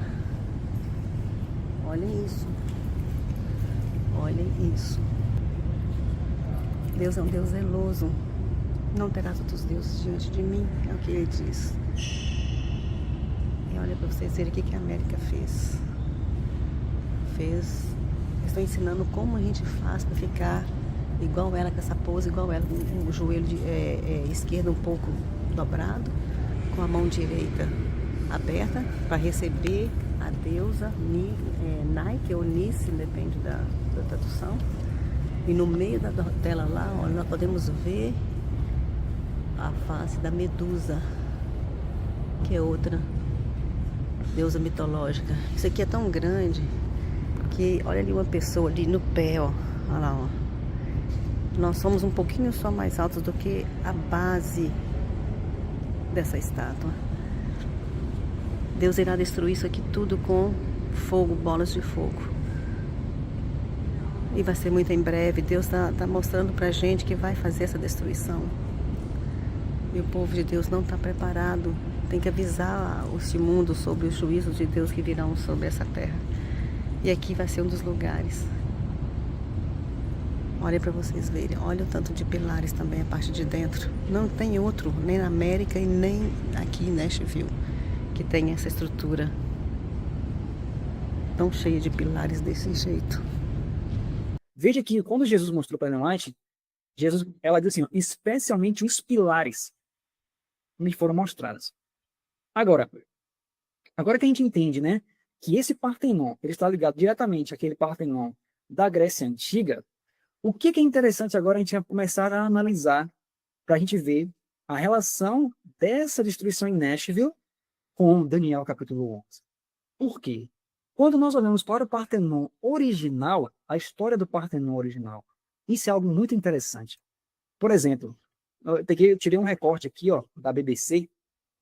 Olhem isso. Olhem isso. Deus é um Deus zeloso. Não terás outros deuses diante de mim. É o que ele diz. E olha para vocês verem o que a América fez. Estou ensinando como a gente faz para ficar igual ela, com essa pose, igual ela, com o joelho esquerdo um pouco dobrado, com a mão direita aberta, para receber a deusa Nike ou Nice, depende da tradução. E no meio dela lá, olha, nós podemos ver a face da Medusa, que é outra deusa mitológica. Isso aqui é tão grande que olha ali uma pessoa ali no pé, ó. Olha lá, ó. Nós somos um pouquinho só mais altos do que a base dessa estátua. Deus irá destruir isso aqui tudo com fogo, bolas de fogo. E vai ser muito em breve. Deus tá mostrando pra gente que vai fazer essa destruição. E o povo de Deus não está preparado. Tem que avisar este mundo sobre os juízos de Deus que virão sobre essa terra. E aqui vai ser um dos lugares. Olha para vocês verem. Olha o tanto de pilares também, a parte de dentro. Não tem outro, nem na América e nem aqui em Nashville, que tem essa estrutura tão cheia de pilares desse jeito. Veja que quando Jesus mostrou para Ellen White, ela diz assim, ó, especialmente os pilares me foram mostrados. Agora que a gente entende, né, que esse Partenon, ele está ligado diretamente àquele Partenon da Grécia Antiga, o que é interessante agora a gente vai começar a analisar para a gente ver a relação dessa destruição em Nashville com Daniel capítulo 11. Por quê? Quando nós olhamos para o Partenon original, a história do Partenon original, isso é algo muito interessante. Por exemplo, eu tirei um recorte aqui, ó, da BBC,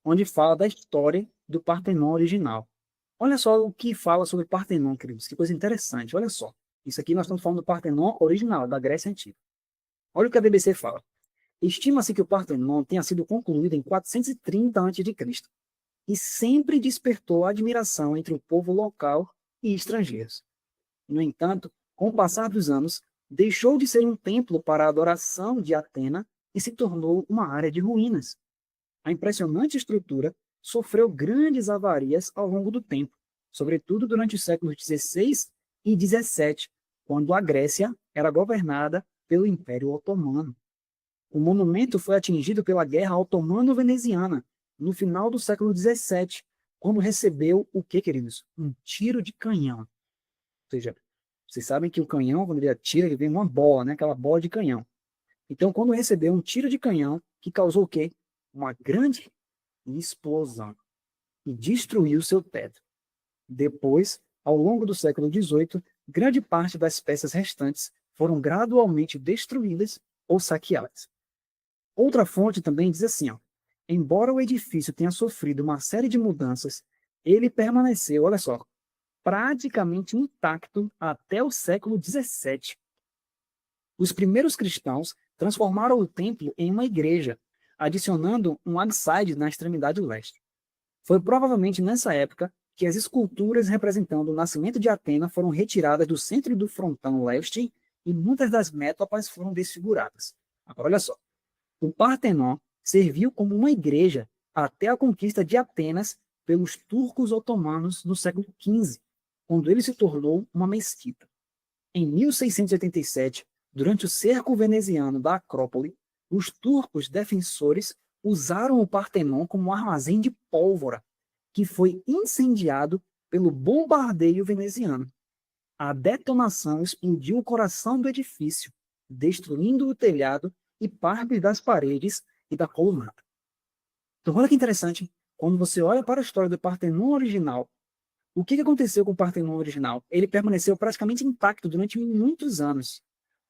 onde fala da história do Partenon original. Olha só o que fala sobre o Partenon, queridos. Que coisa interessante. Olha só. Isso aqui nós estamos falando do Partenon original, da Grécia Antiga. Olha o que a BBC fala. Estima-se que o Partenon tenha sido concluído em 430 a.C. e sempre despertou admiração entre o povo local e estrangeiros. No entanto, com o passar dos anos, deixou de ser um templo para a adoração de Atena e se tornou uma área de ruínas. A impressionante estrutura sofreu grandes avarias ao longo do tempo, sobretudo durante os séculos XVI e XVII, quando a Grécia era governada pelo Império Otomano. O monumento foi atingido pela Guerra Otomano-Veneziana, no final do século XVII, quando recebeu o que, queridos? Um tiro de canhão. Ou seja, vocês sabem que o canhão, quando ele atira, ele vem uma bola, né? Aquela bola de canhão. Então, quando recebeu um tiro de canhão, que causou o quê? Uma grande explosão e destruiu seu teto. Depois, ao longo do século XVIII, grande parte das peças restantes foram gradualmente destruídas ou saqueadas. Outra fonte também diz assim, ó, embora o edifício tenha sofrido uma série de mudanças, ele permaneceu, olha só, praticamente intacto até o século XVII. Os primeiros cristãos transformaram o templo em uma igreja, adicionando um ábside na extremidade leste. Foi provavelmente nessa época que as esculturas representando o nascimento de Atena foram retiradas do centro do frontão leste e muitas das métopas foram desfiguradas. Agora, olha só. O Partenon serviu como uma igreja até a conquista de Atenas pelos turcos otomanos no século XV, quando ele se tornou uma mesquita. Em 1687, durante o cerco veneziano da Acrópole, os turcos defensores usaram o Partenon como um armazém de pólvora, que foi incendiado pelo bombardeio veneziano. A detonação explodiu o coração do edifício, destruindo o telhado e parte das paredes e da colunata. Então, olha que interessante, quando você olha para a história do Partenon original, o que aconteceu com o Partenon original? Ele permaneceu praticamente intacto durante muitos anos.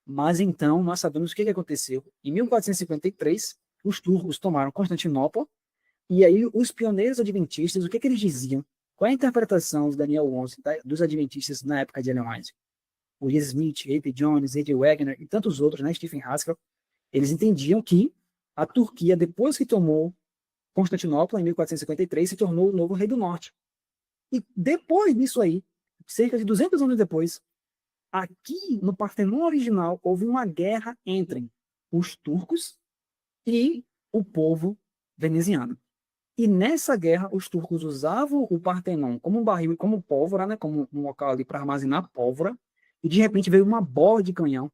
Mas então nós sabemos o que aconteceu. Em 1453, os turcos tomaram Constantinopla, e aí os pioneiros adventistas, o que eles diziam? Qual é a interpretação de Daniel 11 dos adventistas na época de Ellen White? William Smith, A.P. Jones, A.J. Wagner e tantos outros, né, Stephen Haskell, eles entendiam que a Turquia, depois que tomou Constantinopla, em 1453, se tornou o novo rei do norte. E depois disso aí, cerca de 200 anos depois, aqui no Partenon original, houve uma guerra entre os turcos e o povo veneziano. E nessa guerra, os turcos usavam o Partenon como um barril, como pólvora, né, como um local ali para armazenar pólvora, e de repente veio uma bola de canhão.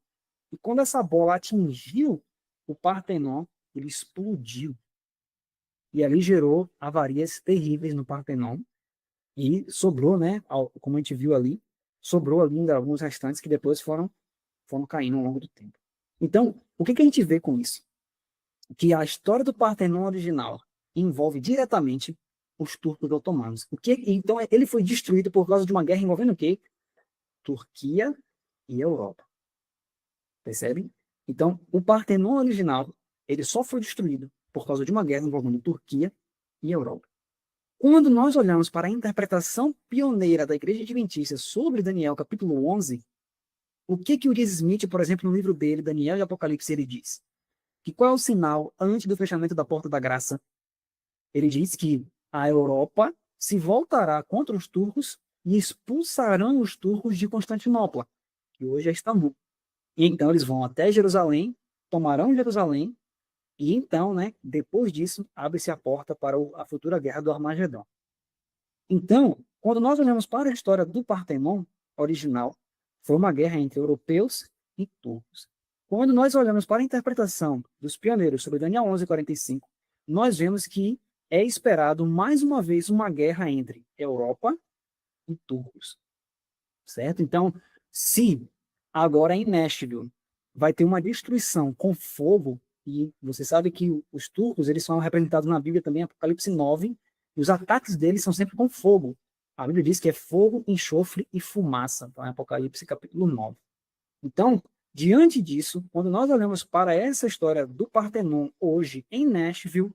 E quando essa bola atingiu o Partenon, ele explodiu. E ali gerou avarias terríveis no Partenon. E sobrou, né, como a gente viu ali, sobrou ali ainda alguns restantes que depois foram caindo ao longo do tempo. Então, o que a gente vê com isso? Que a história do Partenon original envolve diretamente os turcos otomanos. Então, ele foi destruído por causa de uma guerra envolvendo o quê? Turquia e Europa. Percebem? Então, o Partenon original, ele só foi destruído por causa de uma guerra envolvendo Turquia e Europa. Quando nós olhamos para a interpretação pioneira da Igreja Adventista sobre Daniel, capítulo 11, o que o Urias Smith, por exemplo, no livro dele, Daniel e Apocalipse, ele diz? Que qual é o sinal antes do fechamento da porta da graça? Ele diz que a Europa se voltará contra os turcos e expulsarão os turcos de Constantinopla, que hoje é Istambul. E então eles vão até Jerusalém, tomarão Jerusalém, e então, né, depois disso, abre-se a porta para a futura guerra do Armagedon. Então, quando nós olhamos para a história do Partenon original, foi uma guerra entre europeus e turcos. Quando nós olhamos para a interpretação dos pioneiros sobre Daniel 11:45, nós vemos que é esperado mais uma vez uma guerra entre Europa e turcos. Certo? Então, se agora em Nashville vai ter uma destruição com fogo, e você sabe que os turcos eles são representados na Bíblia também, Apocalipse 9, e os ataques deles são sempre com fogo. A Bíblia diz que é fogo, enxofre e fumaça, então é Apocalipse capítulo 9. Então, diante disso, quando nós olhamos para essa história do Partenon hoje em Nashville,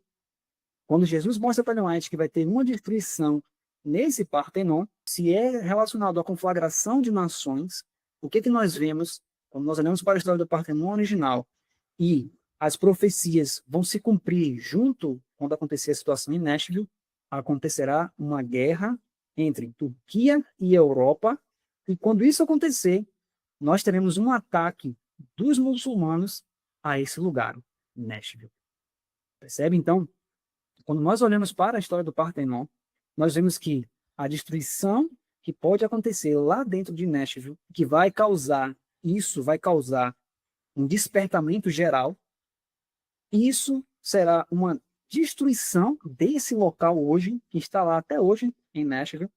quando Jesus mostra para Ellen White que vai ter uma destruição nesse Partenon, se é relacionado à conflagração de nações, o que nós vemos quando nós olhamos para a história do Partenon original e as profecias vão se cumprir junto quando acontecer a situação em Nashville, acontecerá uma guerra entre Turquia e Europa, e quando isso acontecer, nós teremos um ataque dos muçulmanos a esse lugar, Nashville. Percebe? Então, quando nós olhamos para a história do Partenon, nós vemos que a destruição que pode acontecer lá dentro de Nashville, que vai causar um despertamento geral, isso será uma destruição desse local hoje, que está lá até hoje em Nashville,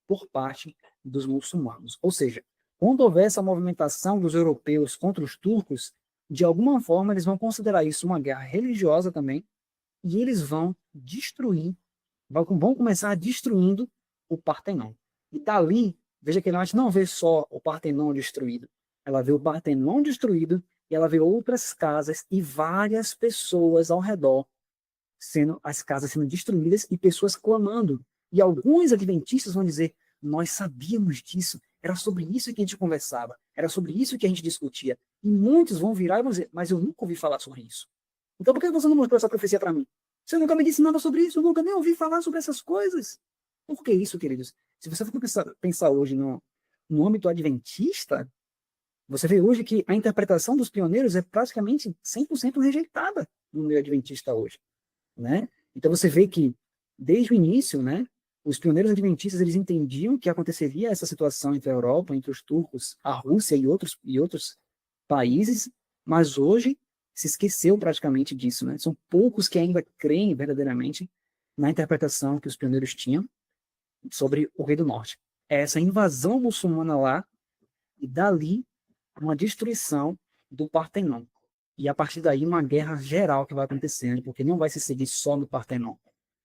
por parte dos muçulmanos. Ou seja, quando houver essa movimentação dos europeus contra os turcos, de alguma forma eles vão considerar isso uma guerra religiosa também, e eles vão destruir, vão começar destruindo o Partenon. E dali, veja que ela não vê só o Partenon destruído, ela vê o Partenon destruído e ela vê outras casas e várias pessoas ao redor, as casas sendo destruídas e pessoas clamando. E alguns adventistas vão dizer, nós sabíamos disso, era sobre isso que a gente conversava, era sobre isso que a gente discutia. E muitos vão virar e vão dizer, mas eu nunca ouvi falar sobre isso. Então por que você não mostrou essa profecia para mim? Você nunca me disse nada sobre isso, eu nunca nem ouvi falar sobre essas coisas. Por que isso, queridos? Se você for pensar hoje no âmbito adventista, você vê hoje que a interpretação dos pioneiros é praticamente 100% rejeitada no meio adventista hoje, né? Então você vê que, desde o início, né, os pioneiros adventistas eles entendiam que aconteceria essa situação entre a Europa, entre os turcos, a Rússia e outros países, mas hoje se esqueceu praticamente disso, né? São poucos que ainda creem verdadeiramente na interpretação que os pioneiros tinham sobre o Rei do Norte. É essa invasão muçulmana lá, e dali uma destruição do Partenon. E a partir daí uma guerra geral que vai acontecendo, porque não vai se seguir só no Partenon.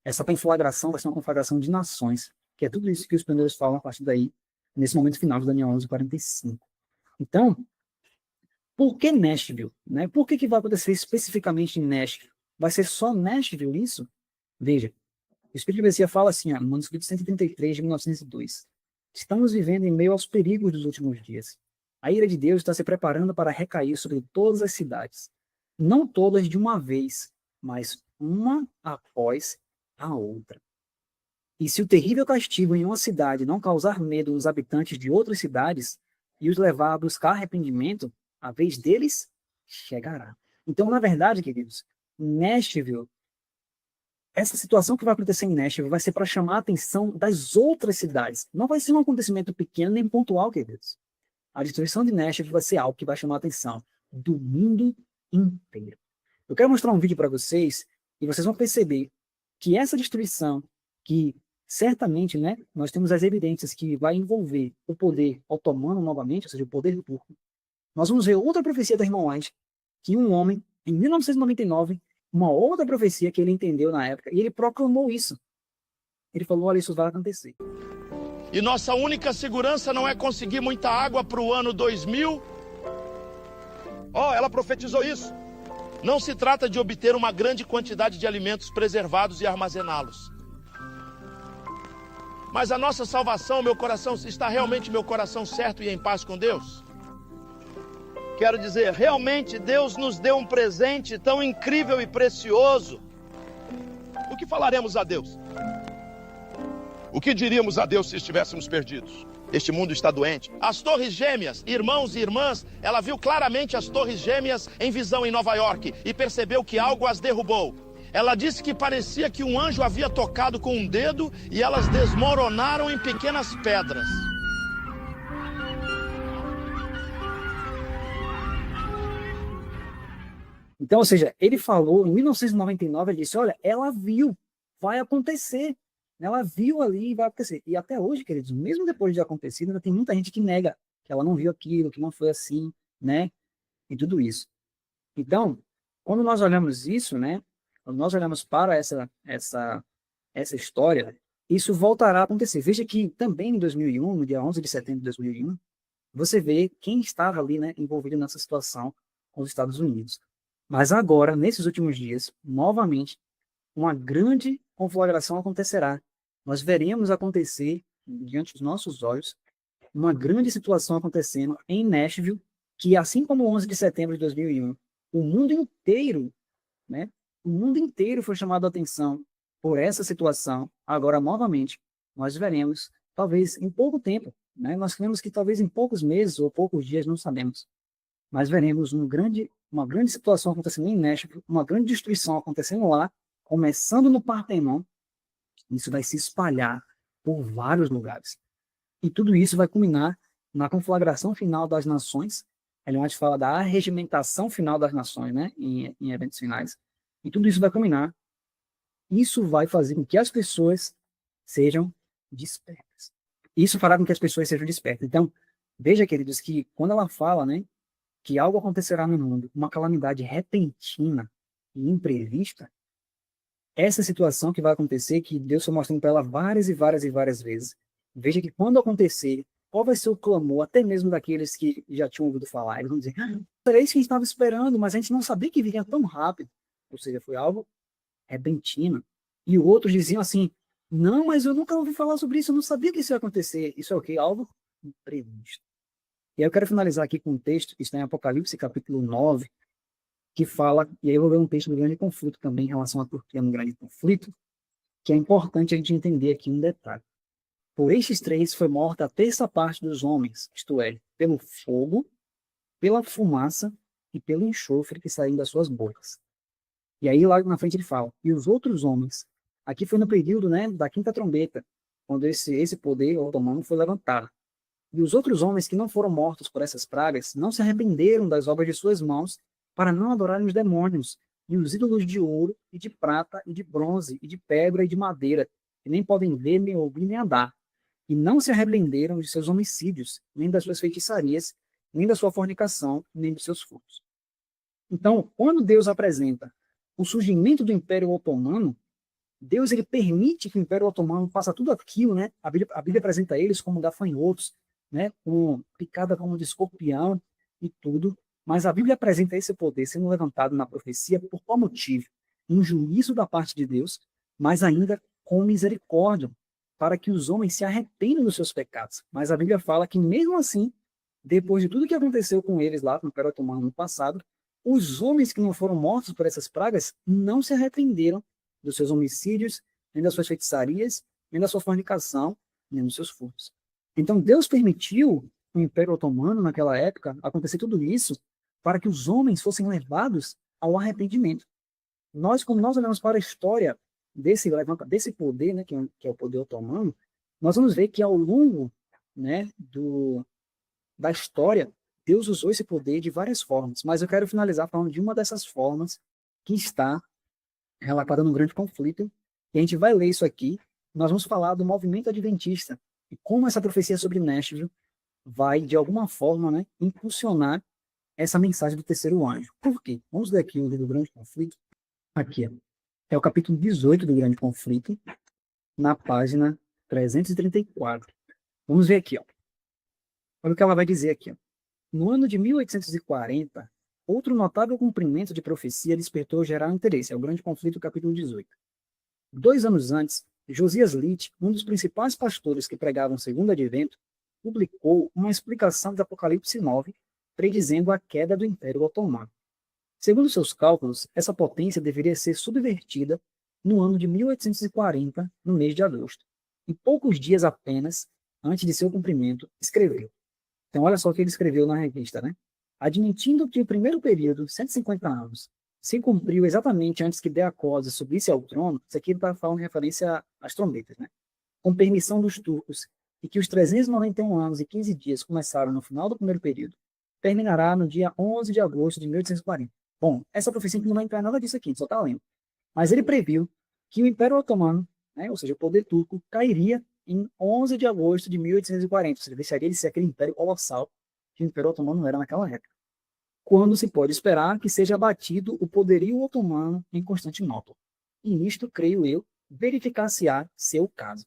Essa conflagração vai ser uma conflagração de nações, que é tudo isso que os pioneiros falam a partir daí, nesse momento final de Daniel 11:45. Então, quando nós olhamos para a história do Partenon original, nós vemos que é esperado mais uma vez uma guerra entre Europa e turcos. Por que Nashville? Né? Por que vai acontecer especificamente em Nashville? Vai ser só Nashville isso? Veja, o Espírito de Profecia fala assim, no manuscrito 133 de 1902. Estamos vivendo em meio aos perigos dos últimos dias. A ira de Deus está se preparando para recair sobre todas as cidades. Não todas de uma vez, mas uma após a outra. E se o terrível castigo em uma cidade não causar medo nos habitantes de outras cidades e os levar a buscar arrependimento, a vez deles chegará. Então, na verdade, queridos, Nashville, essa situação que vai acontecer em Nashville vai ser para chamar a atenção das outras cidades. Não vai ser um acontecimento pequeno nem pontual, queridos. A destruição de Nashville vai ser algo que vai chamar a atenção do mundo inteiro. Eu quero mostrar um vídeo para vocês e vocês vão perceber que essa destruição, que certamente, né, nós temos as evidências que vai envolver o poder otomano novamente, ou seja, o poder do turco. Nós vamos ver outra profecia da irmã White, que um homem, em 1999, uma outra profecia que ele entendeu na época, e ele proclamou isso. Ele falou, olha, isso vai acontecer. E nossa única segurança não é conseguir muita água para o ano 2000. Ela profetizou isso. Não se trata de obter uma grande quantidade de alimentos preservados e armazená-los. Mas a nossa salvação, meu coração, está realmente meu coração certo e em paz com Deus? Quero dizer, realmente Deus nos deu um presente tão incrível e precioso. O que falaremos a Deus? O que diríamos a Deus se estivéssemos perdidos? Este mundo está doente. As torres gêmeas, irmãos e irmãs, ela viu claramente as torres gêmeas em visão em Nova York e percebeu que algo as derrubou. Ela disse que parecia que um anjo havia tocado com um dedo e elas desmoronaram em pequenas pedras. Então, ou seja, ele falou, em 1999, ele disse, olha, ela viu, vai acontecer. Ela viu ali e vai acontecer. E até hoje, queridos, mesmo depois de acontecido, ainda tem muita gente que nega que ela não viu aquilo, que não foi assim, né? E tudo isso. Então, quando nós olhamos isso, né? Quando nós olhamos para essa história, isso voltará a acontecer. Veja que também em 2001, no dia 11 de setembro de 2001, você vê quem estava ali, né, envolvido nessa situação com os Estados Unidos. Mas agora, nesses últimos dias, novamente, uma grande conflagração acontecerá. Nós veremos acontecer, diante dos nossos olhos, uma grande situação acontecendo em Nashville, que assim como o 11 de setembro de 2001, o mundo inteiro, né, o mundo inteiro foi chamado a atenção por essa situação. Agora, novamente, nós veremos, talvez em pouco tempo, né, nós sabemos que talvez em poucos meses ou poucos dias, não sabemos, mas veremos uma grande situação acontecendo em Nashville, uma grande destruição acontecendo lá, começando no Partenon. Isso vai se espalhar por vários lugares. E tudo isso vai culminar na conflagração final das nações. Ellen White fala da arregimentação final das nações, né, em eventos finais. E tudo isso vai culminar. Isso vai fazer com que as pessoas sejam despertas. Isso fará com que as pessoas sejam despertas. Então, veja, queridos, que quando ela fala, né, que algo acontecerá no mundo, uma calamidade repentina e imprevista, essa situação que vai acontecer, que Deus foi mostrando para ela várias e várias e várias vezes. Veja que quando acontecer, qual vai ser o clamor, até mesmo daqueles que já tinham ouvido falar. Eles vão dizer, era isso que a gente estava esperando, mas a gente não sabia que viria tão rápido. Ou seja, foi algo repentino. E outros diziam assim, não, mas eu nunca ouvi falar sobre isso, eu não sabia que isso ia acontecer. Isso é o quê? Algo imprevisto. E aí eu quero finalizar aqui com um texto que está em Apocalipse, capítulo 9, que fala, e aí eu vou ler um texto do grande conflito também em relação à Turquia no grande conflito, que é importante a gente entender aqui um detalhe. Por estes três foi morta a terça parte dos homens, isto é, pelo fogo, pela fumaça e pelo enxofre que saem das suas bocas. E aí lá na frente ele fala, e os outros homens, aqui foi no período, né, da quinta trombeta, quando esse poder otomano foi levantado. E os outros homens que não foram mortos por essas pragas não se arrependeram das obras de suas mãos para não adorarem os demônios e os ídolos de ouro e de prata e de bronze e de pedra e de madeira, que nem podem ver, nem ouvir, nem andar. E não se arrependeram de seus homicídios, nem das suas feitiçarias, nem da sua fornicação, nem dos seus furtos. Então, quando Deus apresenta o surgimento do Império Otomano, Deus ele permite que o Império Otomano faça tudo aquilo, né? A Bíblia apresenta eles como gafanhotos, né? Com picada como de escorpião e tudo Mas a Bíblia apresenta esse poder sendo levantado na profecia por qual motivo? Um juízo da parte de Deus, mas ainda com misericórdia, para que os homens se arrependam dos seus pecados. Mas a Bíblia fala que mesmo assim, depois de tudo que aconteceu com eles lá no Império Otomano no passado, os homens que não foram mortos por essas pragas não se arrependeram dos seus homicídios, nem das suas feitiçarias, nem da sua fornicação, nem dos seus furtos. Então Deus permitiu o Império Otomano, naquela época, acontecer tudo isso para que os homens fossem levados ao arrependimento. Nós, como nós olhamos para a história desse poder, né, que é o poder otomano, nós vamos ver que ao longo, né, da história, Deus usou esse poder de várias formas, mas eu quero finalizar falando de uma dessas formas que está relatada no Grande Conflito, e a gente vai ler isso aqui. Nós vamos falar do movimento adventista e como essa profecia sobre Nashville vai, de alguma forma, né, impulsionar essa mensagem do terceiro anjo. Por quê? Vamos ler aqui o livro do Grande Conflito. Aqui, ó. É o capítulo 18 do Grande Conflito, na página 334. Vamos ver aqui, ó. Olha o que ela vai dizer aqui, ó. No ano de 1840, outro notável cumprimento de profecia despertou geral interesse. É o Grande Conflito, capítulo 18. 2 anos antes, Josias Litt, um dos principais pastores que pregavam o segundo advento, publicou uma explicação de Apocalipse 9, predizendo a queda do Império Otomano. Segundo seus cálculos, essa potência deveria ser subvertida no ano de 1840, no mês de agosto. E poucos dias apenas antes de seu cumprimento, escreveu. Então, olha só o que ele escreveu na revista, né? Admitindo que o primeiro período, 150 anos, se cumpriu exatamente antes que Deacose subisse ao trono, isso aqui ele está falando em referência às trombetas, né? Com permissão dos turcos, e que os 391 anos e 15 dias começaram no final do primeiro período, terminará no dia 11 de agosto de 1840. Bom, essa profecia não vai entrar em nada disso aqui, só está lendo. Mas ele previu que o Império Otomano, né, ou seja, o poder turco, cairia em 11 de agosto de 1840. Ou seja, deixaria de ser aquele império colossal que o Império Otomano era naquela época. Quando se pode esperar que seja abatido o poderio otomano em Constantinopla. E nisto, creio eu, verificar-se-á seu caso.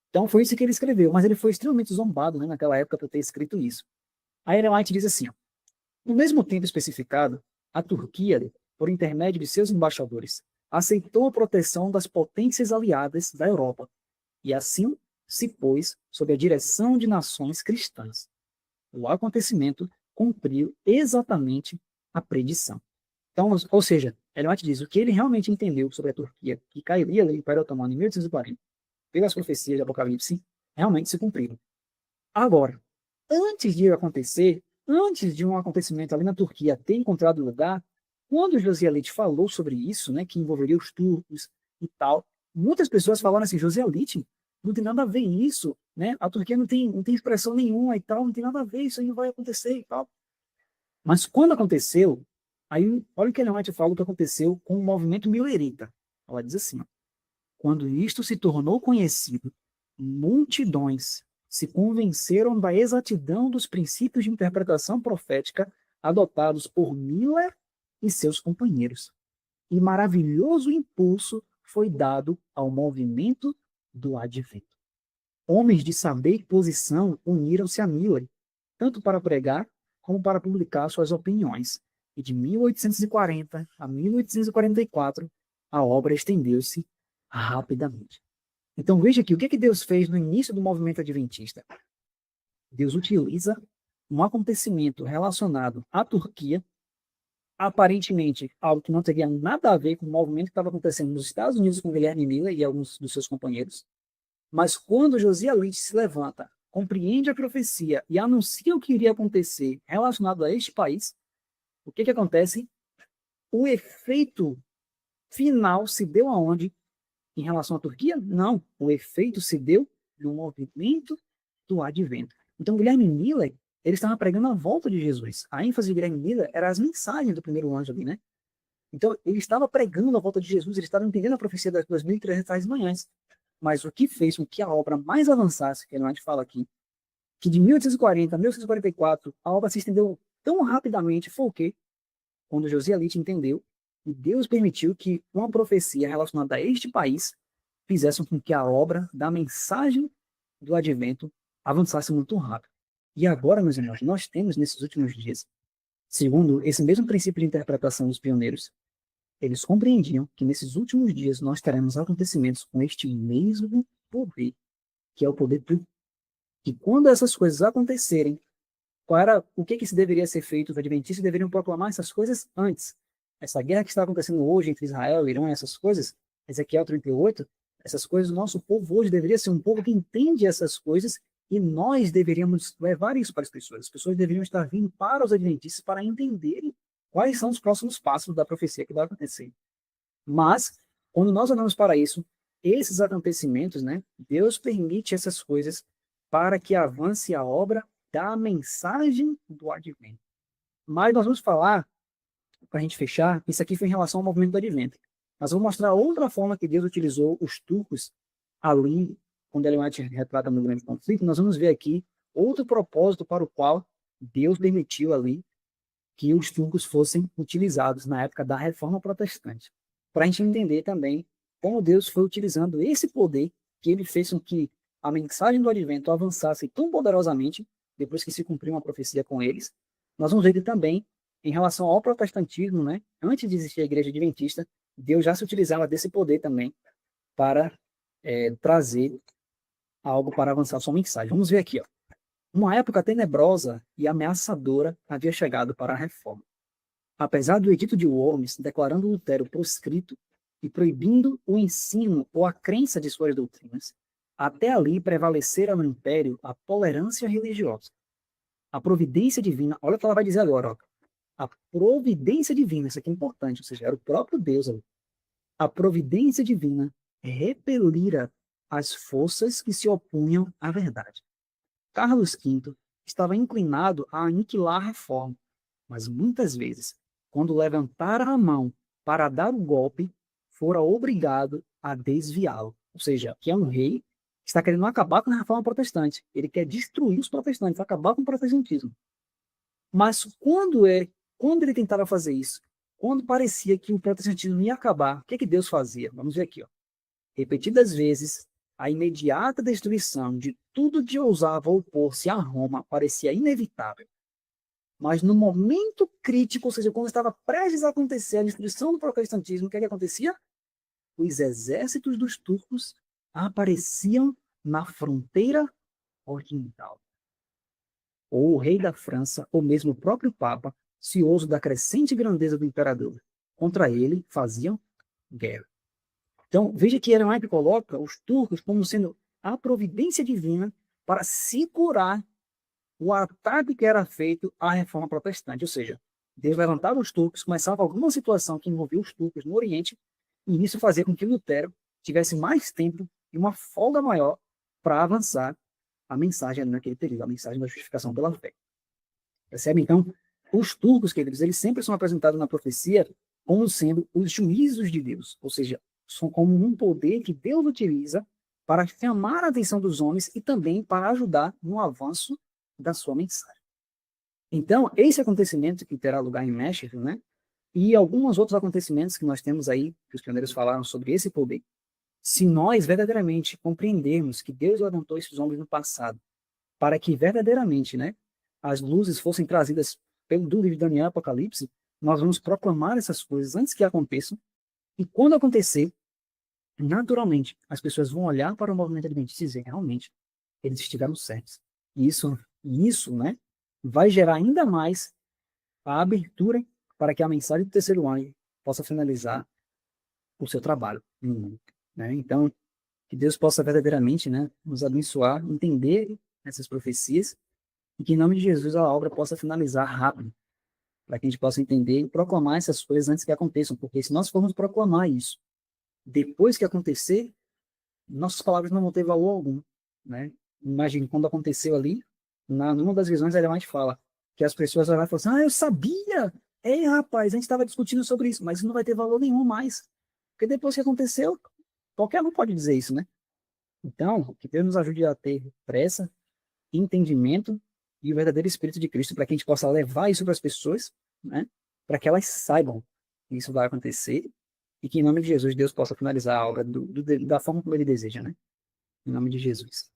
Então foi isso que ele escreveu, mas ele foi extremamente zombado, né, naquela época por ter escrito isso. A Ellen White diz assim, ó, no mesmo tempo especificado, a Turquia, por intermédio de seus embaixadores, aceitou a proteção das potências aliadas da Europa, e assim se pôs sob a direção de nações cristãs. O acontecimento cumpriu exatamente a predição. Então, ou seja, Ellen White diz, o que ele realmente entendeu sobre a Turquia, que cairia do Império Otomano em 1840, pelas profecias de Apocalipse, realmente se cumpriram. Agora, antes de acontecer, antes de um acontecimento ali na Turquia ter encontrado lugar, quando Josias Litt falou sobre isso, né, que envolveria os turcos e tal, muitas pessoas falaram assim, Josias Litt, não tem nada a ver isso, né? A Turquia não tem expressão nenhuma e tal, não tem nada a ver, isso aí não vai acontecer e tal. Mas quando aconteceu, aí olha o que Ellen White fala o que aconteceu com o movimento millerita. Ela diz assim, ó, quando isto se tornou conhecido, multidões se convenceram da exatidão dos princípios de interpretação profética adotados por Miller e seus companheiros. E maravilhoso impulso foi dado ao movimento do advento. Homens de saber e posição uniram-se a Miller, tanto para pregar como para publicar suas opiniões. E de 1840 a 1844, a obra estendeu-se rapidamente. Então veja aqui, o que Deus fez no início do movimento adventista? Deus utiliza um acontecimento relacionado à Turquia, aparentemente algo que não teria nada a ver com o movimento que estava acontecendo nos Estados Unidos com Guilherme Miller e alguns dos seus companheiros. Mas quando Josias Litt se levanta, compreende a profecia e anuncia o que iria acontecer relacionado a este país, o que acontece? O efeito final se deu aonde? Em relação à Turquia? Não. O efeito se deu no movimento do advento. Então, Guilherme Miller, ele estava pregando a volta de Jesus. A ênfase de Guilherme Miller era as mensagens do primeiro anjo ali, né? Então, ele estava pregando a volta de Jesus, ele estava entendendo a profecia das 2.300 manhãs. Mas o que fez com que a obra mais avançasse, que a gente fala aqui, que de 1840 a 1844, a obra se estendeu tão rapidamente, foi o quê? Quando Josias Litt entendeu e Deus permitiu que uma profecia relacionada a este país fizesse com que a obra da mensagem do advento avançasse muito rápido. E agora, meus irmãos, nós temos nesses últimos dias Segundo esse mesmo princípio de interpretação dos pioneiros, eles compreendiam que nesses últimos dias nós teremos acontecimentos com este mesmo poder, que é o poder do... E quando essas coisas acontecerem, o que se deveria ser feito? Os adventistas deveriam proclamar essas coisas antes. Essa guerra que está acontecendo hoje entre Israel e Irã, essas coisas, Ezequiel 38, essas coisas, o nosso povo hoje deveria ser um povo que entende essas coisas e nós deveríamos levar isso para as pessoas. As pessoas deveriam estar vindo para os adventistas para entenderem quais são os próximos passos da profecia que vai acontecer. Mas, quando nós olhamos para isso, esses acontecimentos, né, Deus permite essas coisas para que avance a obra da mensagem do advento. Mas nós vamos falar, para a gente fechar, isso aqui foi em relação ao movimento do advento. Mas vou mostrar outra forma que Deus utilizou os turcos ali, quando Ellen White retrata no grande conflito. Nós vamos ver aqui outro propósito para o qual Deus permitiu ali que os turcos fossem utilizados na época da Reforma Protestante. Para a gente entender também como Deus foi utilizando esse poder que ele fez com que a mensagem do advento avançasse tão poderosamente, depois que se cumpriu uma profecia com eles. Nós vamos ver também, em relação ao protestantismo, né? Antes de existir a igreja adventista, Deus já se utilizava desse poder também para trazer algo para avançar sua mensagem. Vamos ver aqui, ó. Uma época tenebrosa e ameaçadora havia chegado para a reforma. Apesar do edito de Worms declarando Lutero proscrito e proibindo o ensino ou a crença de suas doutrinas, até ali prevalecera no império a tolerância religiosa. A providência divina, olha o que ela vai dizer agora, ó. A providência divina, isso aqui é importante, ou seja, era o próprio Deus ali. A providência divina repelira as forças que se opunham à verdade. Carlos V estava inclinado a aniquilar a reforma, mas muitas vezes, quando levantara a mão para dar o golpe, fora obrigado a desviá-lo. Ou seja, que é um rei que está querendo acabar com a reforma protestante. Ele quer destruir os protestantes, acabar com o protestantismo. Mas quando ele tentava fazer isso, quando parecia que o protestantismo ia acabar, o que Deus fazia? Vamos ver aqui, ó. Repetidas vezes, a imediata destruição de tudo que ousava opor-se a Roma parecia inevitável. Mas no momento crítico, ou seja, quando estava prestes a acontecer a destruição do protestantismo, o que acontecia? Os exércitos dos turcos apareciam na fronteira oriental. Ou o rei da França, ou mesmo o próprio Papa, cioso da crescente grandeza do imperador, contra ele faziam guerra. Então, veja que Ellen White coloca os turcos como sendo a providência divina para segurar o ataque que era feito à reforma protestante. Ou seja, Deus levantava os turcos, começava alguma situação que envolvia os turcos no Oriente, e isso fazia com que Lutero tivesse mais tempo e uma folga maior para avançar a mensagem naquele período, a mensagem da justificação pela fé. Percebe? Então, os turcos, queridos, eles sempre são apresentados na profecia como sendo os juízos de Deus, ou seja, são como um poder que Deus utiliza para chamar a atenção dos homens e também para ajudar no avanço da sua mensagem. Então, esse acontecimento que terá lugar em México, né, e alguns outros acontecimentos que nós temos aí, que os pioneiros falaram sobre esse poder, se nós verdadeiramente compreendermos que Deus levantou esses homens no passado para que verdadeiramente, né, as luzes fossem trazidas pelo livro de Daniel e Apocalipse, nós vamos proclamar essas coisas antes que aconteçam, e quando acontecer, naturalmente, as pessoas vão olhar para o movimento adventista e dizer, realmente, eles estiveram certos. E isso, né, vai gerar ainda mais a abertura para que a mensagem do terceiro ano possa finalizar o seu trabalho no mundo, né? Então, que Deus possa verdadeiramente, né, nos abençoar, entender essas profecias e que, em nome de Jesus, a obra possa finalizar rápido, para que a gente possa entender e proclamar essas coisas antes que aconteçam, porque se nós formos proclamar isso depois que acontecer, nossas palavras não vão ter valor algum, né? Imagine quando aconteceu ali, numa das visões, Ellen White fala que as pessoas vão falar assim, eu sabia! Rapaz, a gente estava discutindo sobre isso, mas isso não vai ter valor nenhum mais. Porque depois que aconteceu, qualquer um pode dizer isso, né? Então, que Deus nos ajude a ter pressa, entendimento e o verdadeiro Espírito de Cristo para que a gente possa levar isso para as pessoas, né? Para que elas saibam que isso vai acontecer e que, em nome de Jesus, Deus possa finalizar a obra da forma como Ele deseja, né? Em nome de Jesus.